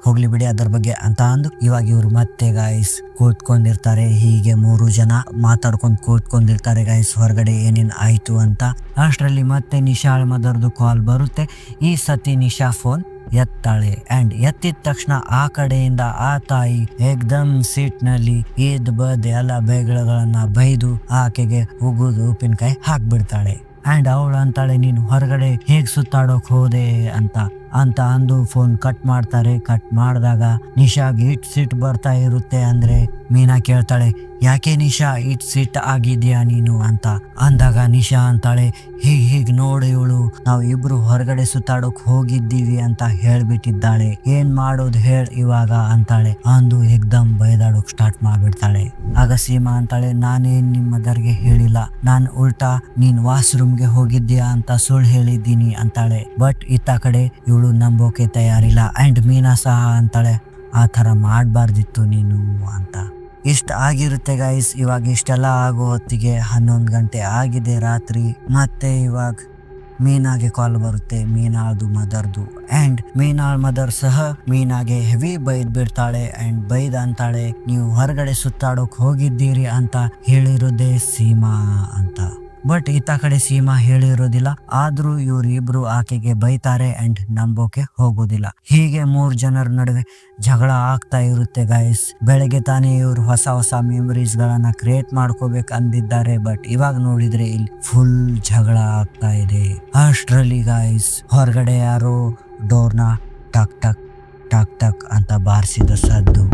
ಹೋಗ್ಲಿ ಬಿಡಿ ಅದ್ರ ಬಗ್ಗೆ ಅಂತ ಅಂದು ಇವಾಗ ಇವ್ರು ಮತ್ತೆ ಗಾಯ್ಸ್ ಕೂತ್ಕೊಂಡಿರ್ತಾರೆ. ಹೀಗೆ 3 ಜನ ಮಾತಾಡ್ಕೊಂಡು ಕೂತ್ಕೊಂಡಿರ್ತಾರೆ ಗಾಯ್ಸ್, ಹೊರಗಡೆ ಏನೇನ್ ಆಯ್ತು ಅಂತ. ಅಷ್ಟರಲ್ಲಿ ಮತ್ತೆ ನಿಶಾಳ್ ಮದರ್ದು ಕಾಲ್ ಬರುತ್ತೆ. ಈ ಸತಿ ನಿಶಾ ಫೋನ್ ಎತ್ತಾಳೆ. ಅಂಡ್ ಎತ್ತಿದ ತಕ್ಷಣ ಆ ಕಡೆಯಿಂದ ಆ ತಾಯಿ ಏಕ್ದಮ್ ಸೀಟ್ನಲ್ಲಿ ಬದ್ ಎಲ್ಲ ಬೇಗಳನ್ನ ಬೈದು ಆಕೆಗೆ ಉಗುದು ಉಪ್ಪಿನಕಾಯಿ ಹಾಕ್ಬಿಡ್ತಾಳೆ. ಅಂಡ್ ಅವಳು ಅಂತಾಳೆ, ನೀನು ಹೊರಗಡೆ ಹೇಗ್ ಸುತ್ತಾಡೋಕ್ ಹೋದೆ ಅಂತ ಅಂದು ಫೋನ್ ಕಟ್ ಮಾಡ್ತಾರೆ. ಕಟ್ ಮಾಡಿದಾಗ ನಿಶಾಗ್ ಇಟ್ ಸಿಟ್ ಬರ್ತಾ ಇರುತ್ತೆ. ಅಂದ್ರೆ ಮೀನಾ ಕೇಳ್ತಾಳೆ, ಯಾಕೆ ನಿಶಾ ಇಟ್ ಸಿಟ್ ಆಗಿದ್ಯಾ ನೀನು ಅಂತ ಅಂದಾಗ ನಿಶಾ ಅಂತಾಳೆ, ಹೀಗ್ ನೋಡಿ ಇವಳು ನಾವು ಇಬ್ರು ಹೊರಗಡೆ ಸುತ್ತಾಡೋಕ್ ಹೋಗಿದ್ದೀವಿ ಅಂತ ಹೇಳ್ಬಿಟ್ಟಿದ್ದಾಳೆ, ಏನ್ ಮಾಡೋದು ಇವಾಗ ಅಂತಾಳೆ. ಅಂದು ಏಕ್ದಮ್ ಬೈದಾಡೋಕ್ ಸ್ಟಾರ್ಟ್ ಮಾಡ್ಬಿಡ್ತಾಳೆ. ಆಗ ಸೀಮಾ ಅಂತಾಳೆ, ನಾನೇನ್ ನಿಮ್ಮ ಮದರ್ಗೆ ಹೇಳಿಲ್ಲ, ನಾನ್ ಉಲ್ಟಾ ನೀನ್ ವಾಶ್ರೂಮ್ಗೆ ಹೋಗಿದ್ಯಾ ಅಂತ ಸುಳ್ಳು ಹೇಳಿದ್ದೀನಿ ಅಂತಾಳೆ. ಬಟ್ ಇತ್ತ ಕಡೆ ಇವಳು ನಂಬೋಕೆ ತಯಾರಿಲ್ಲ. ಅಂಡ್ ಮೀನಾ ಸಹ ಅಂತಾಳೆ, ಆ ಥರ ಮಾಡಬಾರ್ದಿತ್ತು ನೀನು ಅಂತ. ಇಷ್ಟ ಆಗಿರುತ್ತೆ ಗೈಸ್. ಇವಾಗ ಇಷ್ಟೆಲ್ಲ ಆಗೋ ಹೊತ್ತಿಗೆ 11 ಗಂಟೆ ಆಗಿದೆ ರಾತ್ರಿ. ಮತ್ತೆ ಇವಾಗ ಮೀನಾಗೆ ಕಾಲ್ ಬರುತ್ತೆ, ಮೀನಾ ಅದು ಮದರ್ದು. ಅಂಡ್ ಮೀನಾ ಮದರ್ ಸಹ ಮೀನಾಗೆ ಹೆವಿ ಬೈದ್ ಬಿಡ್ತಾಳೆ ಅಂಡ್ ಬೈದ್ ಅಂತಾಳೆ, ನೀವು ಹೊರಗಡೆ ಸುತ್ತಾಡೋಕ್ ಹೋಗಿದ್ದೀರಿ ಅಂತ ಹೇಳಿರೋದೇ ಸೀಮಾ ಅಂತ. ಬಟ್ ಈತ ಕಡೆ ಸೀಮಾ ಹೇಳಿರೋದಿಲ್ಲ, ಆದ್ರೂ ಇವ್ರಿಬ್ರು ಆಕೆಗೆ ಬೈತಾರೆ ಅಂಡ್ ನಂಬೋಕೆ ಹೋಗೋದಿಲ್ಲ. ಹೀಗೆ 3 ಜನರ ನಡುವೆ ಜಗಳ ಆಗ್ತಾ ಇರುತ್ತೆ ಗೈಸ್. ಬೆಳಗ್ಗೆ ತಾನೇ ಇವ್ರು ಹೊಸ ಹೊಸ ಮೆಮರೀಸ್ ಗಳನ್ನ ಕ್ರಿಯೇಟ್ ಮಾಡ್ಕೋಬೇಕು ಅಂದಿದ್ದಾರೆ, ಬಟ್ ಇವಾಗ ನೋಡಿದ್ರೆ ಇಲ್ಲಿ ಫುಲ್ ಜಗಳ ಆಗ್ತಾ ಇದೆ. ಅಷ್ಟ್ರಲ್ಲಿ ಗೈಸ್ ಹೊರಗಡೆ ಯಾರೋ ಡೋರ್ನ ಟಕ್ ಟಕ್ ಟಕ್ ಟಕ್ ಅಂತ ಬಾರಿಸಿದ ಸದ್ದು.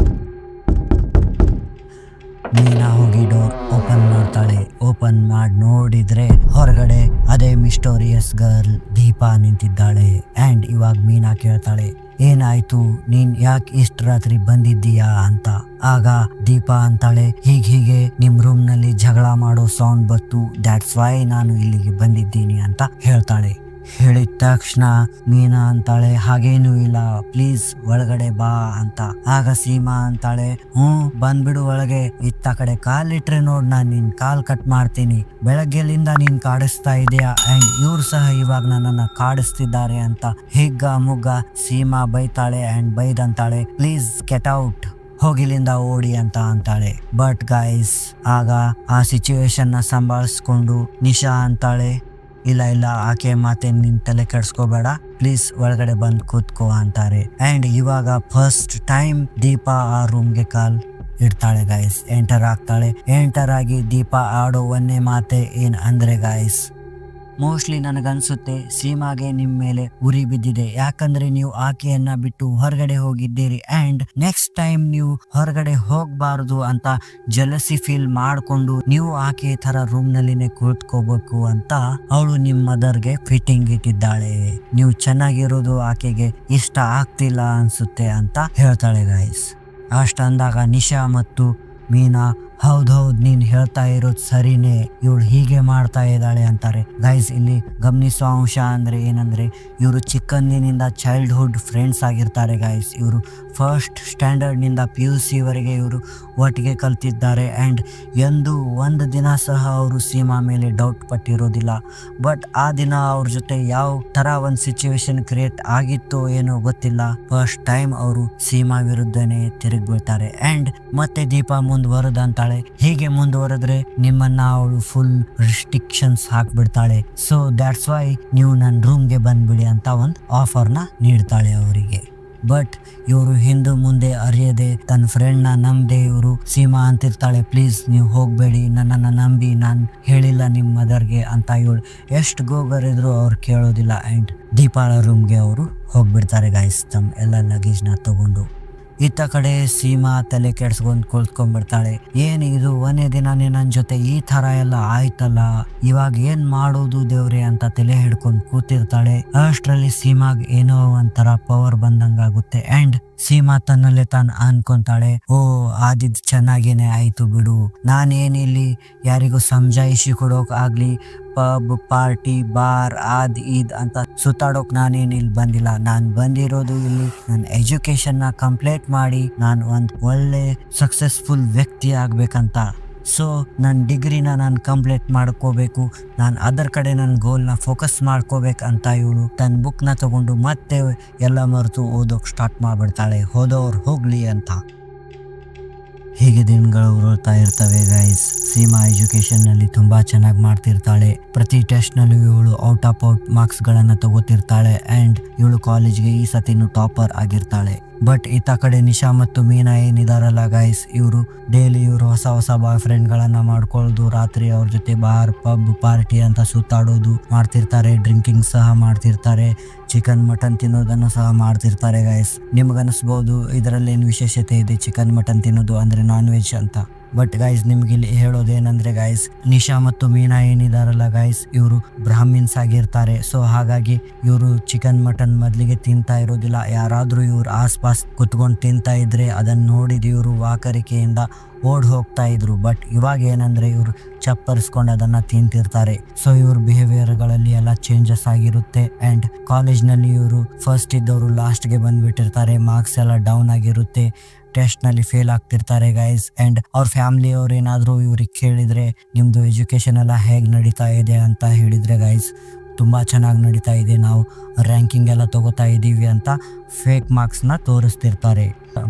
ಮೀನಾ ಹೋಗಿ ಡೋರ್ ಓಪನ್ ಮಾಡ್ತಾಳೆ. ಓಪನ್ ಮಾಡಿ ನೋಡಿದ್ರೆ ಹೊರಗಡೆ ಅದೇ ಮಿಸ್ಟೋರಿಯಸ್ ಗರ್ಲ್ ದೀಪಾ ನಿಂತಿದ್ದಾಳೆ. ಅಂಡ್ ಇವಾಗ ಮೀನಾ ಕೇಳ್ತಾಳೆ, ಏನಾಯ್ತು, ನೀನ್ ಯಾಕೆ ಇಷ್ಟ ರಾತ್ರಿ ಬಂದಿದ್ದೀಯಾ ಅಂತ. ಆಗ ದೀಪಾ ಅಂತಾಳೆ, ಹೀಗೆ ನಿಮ್ ರೂಮ್ ನಲ್ಲಿ ಜಗಳ ಮಾಡೋ ಸೌಂಡ್ ಬತ್ತು, ದ್ಯಾಟ್ಸ್ ವೈ ನಾನು ಇಲ್ಲಿಗೆ ಬಂದಿದ್ದೀನಿ ಅಂತ ಹೇಳ್ತಾಳೆ. ಹೇಳಿದ ತಕ್ಷಣ ಮೀನಾ ಅಂತಾಳೆ, ಹಾಗೇನು ಇಲ್ಲ, ಪ್ಲೀಸ್ ಒಳಗಡೆ ಬಾ ಅಂತ. ಆಗ ಸೀಮಾ ಅಂತಾಳೆ, ಬಂದ್ಬಿಡು ಒಳಗೆ, ಇತ್ತ ಕಡೆ ಕಾಲಿಟ್ರೆ ನೋಡ್ ನಾನ್ ನಿನ್ ಕಾಲ್ ಕಟ್ ಮಾಡ್ತೀನಿ. ಬೆಳಗ್ಗೆಲಿಂದ ನೀನ್ ಕಾಡಿಸ್ತಾ ಇದೆಯಾ ಅಂಡ್ ಇವ್ರು ಸಹ ಇವಾಗ ನನ್ನನ್ನ ಕಾಡಿಸ್ತಿದ್ದಾರೆ ಅಂತ ಹಿಗ್ಗ ಮುಗ್ಗ ಸೀಮಾ ಬೈತಾಳೆ ಅಂಡ್ ಬೈದಂತಾಳೆ, ಪ್ಲೀಸ್ ಗೆಟ್ ಔಟ್, ಹೋಗಿಲಿಂದ ಓಡಿ ಅಂತ ಅಂತಾಳೆ. ಬಟ್ ಗೈಸ್ ಆಗ ಆ ಸಿಚುವೇಶನ್ ನ ಸಂಭಾಳಿಸ್ಕೊಂಡು ನಿಶಾ ಅಂತಾಳೆ, ಇಲ್ಲ ಆಕೆ ಮಾತೆ ನಿನ್ ತಲೆ ಕೆಡ್ಸ್ಕೋಬೇಡ, ಪ್ಲೀಸ್ ಒಳಗಡೆ ಬಂದ್ ಕೂತ್ಕೋ ಅಂತಾರೆ. ಅಂಡ್ ಇವಾಗ ಫಸ್ಟ್ ಟೈಮ್ ದೀಪಾ ಆ ರೂಮ್ಗೆ ಕಾಲ್ ಇಡ್ತಾಳೆ ಗೈಸ್. ಎಂಟರ್ ಆಗ್ತಾಳೆ. ಎಂಟರ್ ಆಗಿ ದೀಪಾ ಆಡೋ ಒಂದೇ ಮಾತೆ ಏನ್ ಅಂದ್ರೆ ಗೈಸ್, ಮೋಸ್ಟ್ಲಿ ನನಗನ್ಸುತ್ತೆ ಸೀಮಾಗೆ ನಿಮ್ ಮೇಲೆ ಉರಿ ಬಿದ್ದಿದೆ, ಯಾಕಂದ್ರೆ ನೀವು ಆಕೆಯನ್ನ ಬಿಟ್ಟು ಹೊರಗಡೆ ಹೋಗಿದ್ದೀರಿ ಅಂಡ್ ನೆಕ್ಸ್ಟ್ ಟೈಮ್ ನೀವು ಹೊರಗಡೆ ಹೋಗ್ಬಾರ್ದು ಅಂತ ಜಲಸಿ ಫೀಲ್ ಮಾಡ್ಕೊಂಡು ನೀವು ಆಕೆ ತರ ರೂಮ್ ನಲ್ಲಿನೇ ಕೂತ್ಕೋಬೇಕು ಅಂತ ಅವಳು ನಿಮ್ ಮದರ್ಗೆ ಫಿಟ್ಟಿಂಗ್ ಇಟ್ಟಿದ್ದಾಳೆ. ನೀವು ಚೆನ್ನಾಗಿರೋದು ಆಕೆಗೆ ಇಷ್ಟ ಆಗ್ತಿಲ್ಲ ಅನ್ಸುತ್ತೆ ಅಂತ ಹೇಳ್ತಾಳೆ ಗೈಸ್. ಅಷ್ಟಂದಾಗ ನಿಶಾ ಮತ್ತು ಮೀನಾ, ಹೌದೌದ್ ನೀನ್ ಹೇಳ್ತಾ ಇರೋದು ಸರಿನೇ, ಇವಳು ಹೀಗೆ ಮಾಡ್ತಾ ಇದ್ದಾಳೆ ಅಂತಾರೆ. ಗೈಸ್ ಇಲ್ಲಿ ಗಮನಿಸೋ ಅಂಶ ಅಂದ್ರೆ ಏನಂದ್ರೆ, ಇವರು ಚಿಕ್ಕಂದಿನಿಂದ ಚೈಲ್ಡ್ಹುಡ್ ಫ್ರೆಂಡ್ಸ್ ಆಗಿರ್ತಾರೆ ಗೈಸ್. ಇವರು ಫಸ್ಟ್ ಸ್ಟ್ಯಾಂಡರ್ಡ್ ನಿಂದ PUC ವರೆಗೆ ಇವರು ಒಟ್ಟಿಗೆ ಕಲ್ತಿದ್ದಾರೆ ಅಂಡ್ ಒಂದು ದಿನ ಸಹ ಅವರು ಸೀಮಾ ಮೇಲೆ ಡೌಟ್ ಪಟ್ಟಿರೋದಿಲ್ಲ. ಬಟ್ ಆ ದಿನ ಅವ್ರ ಜೊತೆ ಯಾವ ತರ ಒಂದು ಸಿಚುವೇಶನ್ ಕ್ರಿಯೇಟ್ ಆಗಿತ್ತೋ ಏನೋ ಗೊತ್ತಿಲ್ಲ, ಫಸ್ಟ್ ಟೈಮ್ ಅವರು ಸೀಮಾ ವಿರುದ್ಧನೇ ತಿರುಗಿ ಬೀಳ್ತಾರೆ. ಅಂಡ್ ಮತ್ತೆ ದೀಪಾ ಮುಂದುವರೆದಂತ, ಹೀಗೆ ಮುಂದುವರೆದ್ರೆ ನಿಮ್ಮನ್ನ ಅವಳು ಫುಲ್ ರಿಸ್ಟ್ರಿಕ್ಷನ್ಸ್ ಹಾಕ್ಬಿಡ್ತಾಳೆ. ಸೊ ದ್ಯಾಟ್ಸ್ ವೈ ನೀವು ನನ್ನ ರೂಮ್ಗೆ ಬಂದ್ಬಿಡಿ ಅಂತ ಒಂದು ಆಫರ್ನ ನೀಡ್ತಾಳೆ ಅವರಿಗೆ. ಬಟ್ ಇವರು ಹಿಂದೆ ಮುಂದೆ ಅರಿಯದೆ ತನ್ನ ಫ್ರೆಂಡ್ನ ನಂಬದೆ ಇವರು ಸೀಮಾ ಅಂತಿರ್ತಾಳೆ, ಪ್ಲೀಸ್ ನೀವು ಹೋಗಬೇಡಿ, ನನ್ನನ್ನು ನಂಬಿ, ನಾನು ಹೇಳಿಲ್ಲ ನಿಮ್ಮ ಮದರ್ಗೆ ಅಂತ. ಇವಳು ಎಷ್ಟು ಗೋಗರಿದ್ರು ಅವ್ರು ಕೇಳೋದಿಲ್ಲ ಆ್ಯಂಡ್ ದೀಪಾಳ ರೂಮ್ಗೆ ಅವರು ಹೋಗ್ಬಿಡ್ತಾರೆ ಗೈಸ್ ತಮ್ಮ ಎಲ್ಲ ಲಗೇಜ್ನ ತಗೊಂಡು. ಇತ್ತ ಕಡೆ ಸೀಮಾ ತಲೆ ಕೆಡ್ಸ್ಕೊಂಡು ಕುಳಿತ್ಕೊಂಡ್ಬಿಡ್ತಾಳೆ, ಇದು ಒಂದೇ ದಿನಾನೇ ನನ್ನ ಜೊತೆ ಈ ಥರ ಎಲ್ಲ ಆಯ್ತಲ್ಲ, ಇವಾಗ ಏನು ಮಾಡೋದು ದೇವ್ರೆ ಅಂತ ತಲೆ ಹಿಡ್ಕೊಂಡು ಕೂತಿರ್ತಾಳೆ. ಅಷ್ಟರಲ್ಲಿ ಸೀಮಾಗ್ ಏನೋ ಒಂಥರ ಪವರ್ ಬಂದಂಗಾಗುತ್ತೆ ಆ್ಯಂಡ್ ಸೀಮಾ ತನ್ನಲ್ಲೇ ತಾನು ಅನ್ಕೊಂತಾಳೆ, ಆದಿದ್ ಚೆನ್ನಾಗೇನೆ ಆಯ್ತು ಬಿಡು, ನಾನೇನಿಲ್ಲಿ ಯಾರಿಗೂ ಸಮಜಾಯಿಷಿ ಕೊಡೋಕ್ ಆಗ್ಲಿ, ಪಬ್ ಪಾರ್ಟಿ ಬಾರ್ ಈದ್ ಅಂತ ಸುತ್ತಾಡೋಕ್ ನಾನೇನಿಲ್ಲಿ ಬಂದಿಲ್ಲ. ನಾನು ಬಂದಿರೋದು ಇಲ್ಲಿ ನನ್ನ ಎಜುಕೇಶನ್ನ ಕಂಪ್ಲೀಟ್ ಮಾಡಿ ನಾನು ಒಂದು ಒಳ್ಳೆ ಸಕ್ಸಸ್ಫುಲ್ ವ್ಯಕ್ತಿ ಆಗ್ಬೇಕಂತ. ಸೊ ನನ್ನ ಡಿಗ್ರಿನ ನಾನು ಕಂಪ್ಲೀಟ್ ಮಾಡ್ಕೋಬೇಕು, ನಾನು ಅದರ ಕಡೆ ನನ್ನ ಗೋಲ್ನ ಫೋಕಸ್ ಮಾಡ್ಕೋಬೇಕಂತ ಇವಳು ತನ್ನ ಬುಕ್ನ ತಗೊಂಡು ಮತ್ತೆ ಎಲ್ಲ ಮರೆತು ಓದೋಕೆ ಸ್ಟಾರ್ಟ್ ಮಾಡಿಬಿಡ್ತಾಳೆ, ಹೋದವ್ರು ಹೋಗ್ಲಿ ಅಂತ. ಹೀಗೆ ದಿನಗಳು ಉರುಳ್ತಾ ಇರ್ತವೆ ಗೈಸ್. ಸೀಮಾ ಎಜುಕೇಷನ್ನಲ್ಲಿ ತುಂಬ ಚೆನ್ನಾಗಿ ಮಾಡ್ತಿರ್ತಾಳೆ. ಪ್ರತಿ ಟೆಸ್ಟ್ನಲ್ಲೂ ಇವಳು ಔಟ್ ಆಫ್ ಮಾರ್ಕ್ಸ್ಗಳನ್ನು ತಗೋತಿರ್ತಾಳೆ ಆ್ಯಂಡ್ ಇವಳು ಕಾಲೇಜ್ಗೆ ಈ ಸತಿನೂ ಟಾಪರ್ ಆಗಿರ್ತಾಳೆ. ಬಟ್ ಈತ ಕಡೆ ನಿಶಾ ಮತ್ತು ಮೀನಾ ಏನಿದಾರಲ್ಲ ಗೈಸ್, ಇವರು ಡೈಲಿ ಇವರು ಹೊಸ ಹೊಸ ಬಾಯ್ ಫ್ರೆಂಡ್ಗಳನ್ನು ಮಾಡ್ಕೊಳ್ಳೋದು, ರಾತ್ರಿ ಅವ್ರ ಜೊತೆ ಬಾರ್ ಪಬ್ ಪಾರ್ಟಿ ಅಂತ ಸುತ್ತಾಡೋದು ಮಾಡ್ತಿರ್ತಾರೆ, ಡ್ರಿಂಕಿಂಗ್ ಸಹ ಮಾಡ್ತಿರ್ತಾರೆ, ಚಿಕನ್ ಮಟನ್ ತಿನ್ನೋದನ್ನು ಸಹ ಮಾಡ್ತಿರ್ತಾರೆ ಗೈಸ್. ನಿಮ್ಗನ್ನಿಸ್ಬೋದು ಇದರಲ್ಲೇನು ವಿಶೇಷತೆ ಇದೆ ಚಿಕನ್ ಮಟನ್ ತಿನ್ನೋದು ಅಂದರೆ ನಾನ್ ವೆಜ್ ಅಂತ. ಬಟ್ ಗೈಸ್ ನಿಮ್ಗೆ ಇಲ್ಲಿ ಹೇಳೋದೇನಂದ್ರೆ ಗೈಸ್, ನಿಶಾ ಮತ್ತು ಮೀನಾ ಏನಿದಾರಲ್ಲ ಗೈಸ್, ಇವರು ಬ್ರಾಹ್ಮಿನ್ಸ್ ಆಗಿರ್ತಾರೆ. ಸೊ ಹಾಗಾಗಿ ಇವರು ಚಿಕನ್ ಮಟನ್ ಮೊದಲಿಗೆ ತಿಂತಾ ಇರೋದಿಲ್ಲ. ಯಾರಾದರೂ ಇವ್ರು ಆಸ್ಪಾಸ್ ಕುತ್ಕೊಂಡು ತಿಂತಾ ಇದ್ರೆ ಅದನ್ನು ನೋಡಿದ ಇವರು ವಾಕರಿಕೆಯಿಂದ ಓಡ್ ಹೋಗ್ತಾ ಇದ್ರು. ಬಟ್ ಇವಾಗ ಏನಂದ್ರೆ ಇವರು ಚಪ್ಪರಿಸ್ಕೊಂಡು ಅದನ್ನ ತಿಂತಿರ್ತಾರೆ. ಸೊ ಇವ್ರ ಬಿಹೇವಿಯರ್ಗಳಲ್ಲಿ ಎಲ್ಲ ಚೇಂಜಸ್ ಆಗಿರುತ್ತೆ ಆ್ಯಂಡ್ ಕಾಲೇಜ್ನಲ್ಲಿ ಇವರು ಫಸ್ಟ್ ಇದ್ದವರು ಲಾಸ್ಟ್ಗೆ ಬಂದ್ಬಿಟ್ಟಿರ್ತಾರೆ, ಮಾರ್ಕ್ಸ್ ಎಲ್ಲ ಡೌನ್ ಆಗಿರುತ್ತೆ, ಟೆಸ್ಟ್ನಲ್ಲಿ ಫೇಲ್ ಆಗ್ತಿರ್ತಾರೆ ಗೈಸ್. ಆ್ಯಂಡ್ ಅವ್ರ ಫ್ಯಾಮಿಲಿಯವ್ರು ಏನಾದರೂ ಇವ್ರಿಗೆ ಕೇಳಿದರೆ ನಿಮ್ಮದು ಎಜುಕೇಷನ್ ಎಲ್ಲ ಹೇಗೆ ನಡೀತಾ ಇದೆ ಅಂತ ಹೇಳಿದರೆ ಗೈಸ್ ತುಂಬ ಚೆನ್ನಾಗಿ ನಡೀತಾ ಇದೆ, ನಾವು ರ್ಯಾಂಕಿಂಗ್ ಎಲ್ಲ ತಗೋತಾ ಇದ್ದೀವಿ ಅಂತ ಫೇಕ್ ಮಾರ್ಕ್ಸ್ನ ತೋರಿಸ್ತಿರ್ತಾರೆ.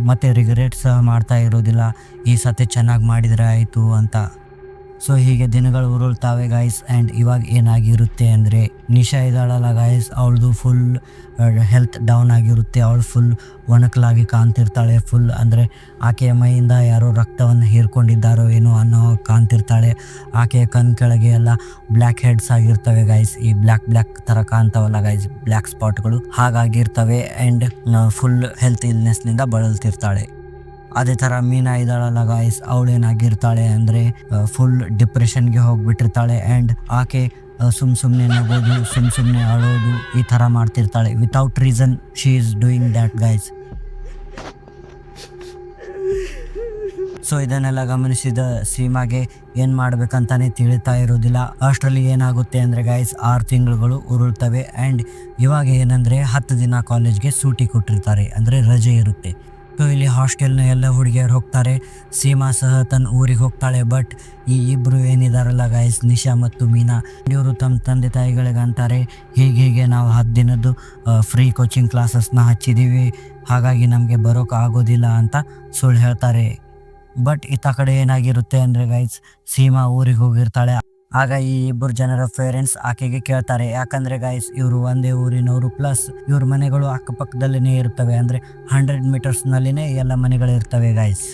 ಮತ್ತು ರಿಗ್ರೆಟ್ಸ್ ಮಾಡ್ತಾ ಇರೋದಿಲ್ಲ, ಈ ಸತಿ ಚೆನ್ನಾಗಿ ಮಾಡಿದರೆ ಆಯಿತು ಅಂತ. ಸೊ ಹೀಗೆ ದಿನಗಳು ಉರುಳ್ತಾವೆ ಗಾಯ್ಸ್. ಆ್ಯಂಡ್ ಇವಾಗ ಏನಾಗಿರುತ್ತೆ ಅಂದರೆ, ನಿಶಾ ಇದ್ದಾಳಲ್ಲ ಗಾಯ್ಸ್, ಅವಳದು ಫುಲ್ ಹೆಲ್ತ್ ಡೌನ್ ಆಗಿರುತ್ತೆ. ಅವಳು ಫುಲ್ ಒಣಕಲಾಗಿ ಕಾಣ್ತಿರ್ತಾಳೆ. ಫುಲ್ ಅಂದರೆ ಆಕೆಯ ಮೈಯಿಂದ ಯಾರೋ ರಕ್ತವನ್ನು ಹೀರ್ಕೊಂಡಿದ್ದಾರೋ ಏನೋ ಅನ್ನೋ ಕಾಣ್ತಿರ್ತಾಳೆ. ಆಕೆಯ ಕಣ್ಣು ಕೆಳಗೆ ಎಲ್ಲ ಬ್ಲ್ಯಾಕ್ ಹೆಡ್ಸ್ ಆಗಿರ್ತವೆ ಗಾಯ್ಸ್. ಈ ಬ್ಲ್ಯಾಕ್ ಥರ ಕಾಣ್ತಾವಲ್ಲ ಗಾಯ್ಸ್, ಬ್ಲ್ಯಾಕ್ ಸ್ಪಾಟ್ಗಳು ಹಾಗಾಗಿರ್ತವೆ. ಆ್ಯಂಡ್ ಫುಲ್ ಹೆಲ್ತ್ ಇಲ್ನೆಸ್ನಿಂದ ಬಳಲ್ತಿರ್ತಾಳೆ. ಅದೇ ಥರ ಮೀನಾ ಇದ್ದಾಳಲ್ಲ ಗಾಯ್ಸ್, ಅವಳೇನಾಗಿರ್ತಾಳೆ ಅಂದರೆ ಫುಲ್ ಡಿಪ್ರೆಷನ್ಗೆ ಹೋಗಿಬಿಟ್ಟಿರ್ತಾಳೆ. ಆ್ಯಂಡ್ ಆಕೆ ಸುಮ್ಮನೆ ನಗೋದು, ಸುಮ್ಮನೆ ಅಳೋದು, ಈ ಥರ ಮಾಡ್ತಿರ್ತಾಳೆ. Without reason she is doing that guys. So ಇದನ್ನೆಲ್ಲ ಗಮನಿಸಿದ ಸೀಮಾಗೆ ಏನು ಮಾಡ್ಬೇಕಂತಾನೆ ತಿಳಿತಾ ಇರೋದಿಲ್ಲ. ಅಷ್ಟರಲ್ಲಿ ಏನಾಗುತ್ತೆ ಅಂದರೆ ಗಾಯ್ಸ್, 6 ತಿಂಗಳುಗಳು ಉರುಳ್ತವೆ. ಆ್ಯಂಡ್ ಇವಾಗ ಏನಂದರೆ 10 ದಿನ ಕಾಲೇಜ್ಗೆ ಸೂಟಿ ಕೊಟ್ಟಿರ್ತಾರೆ, ಅಂದರೆ ರಜೆ ಇರುತ್ತೆ. ಸೊ ಇಲ್ಲಿ ಹಾಸ್ಟೆಲ್ನ ಎಲ್ಲ ಹುಡುಗಿಯರು ಹೋಗ್ತಾರೆ, ಸೀಮಾ ಸಹ ತನ್ನ ಊರಿಗೆ ಹೋಗ್ತಾಳೆ. ಬಟ್ ಈ ಇಬ್ಬರು ಏನಿದಾರಲ್ಲ ಗಾಯ್ಸ್, ನಿಶಾ ಮತ್ತು ಮೀನಾ, ಇವರು ತಮ್ಮ ತಂದೆ ತಾಯಿಗಳಿಗೆ ಅಂತಾರೆ, ಹೀಗೆ ನಾವು 10 ದಿನದ್ದು ಫ್ರೀ ಕೋಚಿಂಗ್ ಕ್ಲಾಸಸ್ನ ಹಚ್ಚಿದ್ದೀವಿ, ಹಾಗಾಗಿ ನಮಗೆ ಬರೋಕೆ ಆಗೋದಿಲ್ಲ ಅಂತ ಸುಳ್ಳು ಹೇಳ್ತಾರೆ. ಬಟ್ ಇತ್ತ ಕಡೆ ಏನಾಗಿರುತ್ತೆ ಅಂದರೆ ಗಾಯ್ಸ್, ಸೀಮಾ ಊರಿಗೆ ಹೋಗಿರ್ತಾಳೆ. ಆಗ ಈ ಇಬ್ಬರು ಜನರ ಪೇರೆಂಟ್ಸ್ ಆಕೆಗೆ ಕೇಳ್ತಾರೆ, ಯಾಕಂದರೆ ಗಾಯ್ಸ್ ಇವರು ಒಂದೇ ಊರಿನವರು, ಪ್ಲಸ್ ಇವ್ರ ಮನೆಗಳು ಅಕ್ಕಪಕ್ಕದಲ್ಲೇ ಇರ್ತವೆ, ಅಂದರೆ 100 ಮೀಟರ್ಸ್ನಲ್ಲಿನೇ ಎಲ್ಲ ಮನೆಗಳಿರ್ತವೆ ಗಾಯ್ಸ್.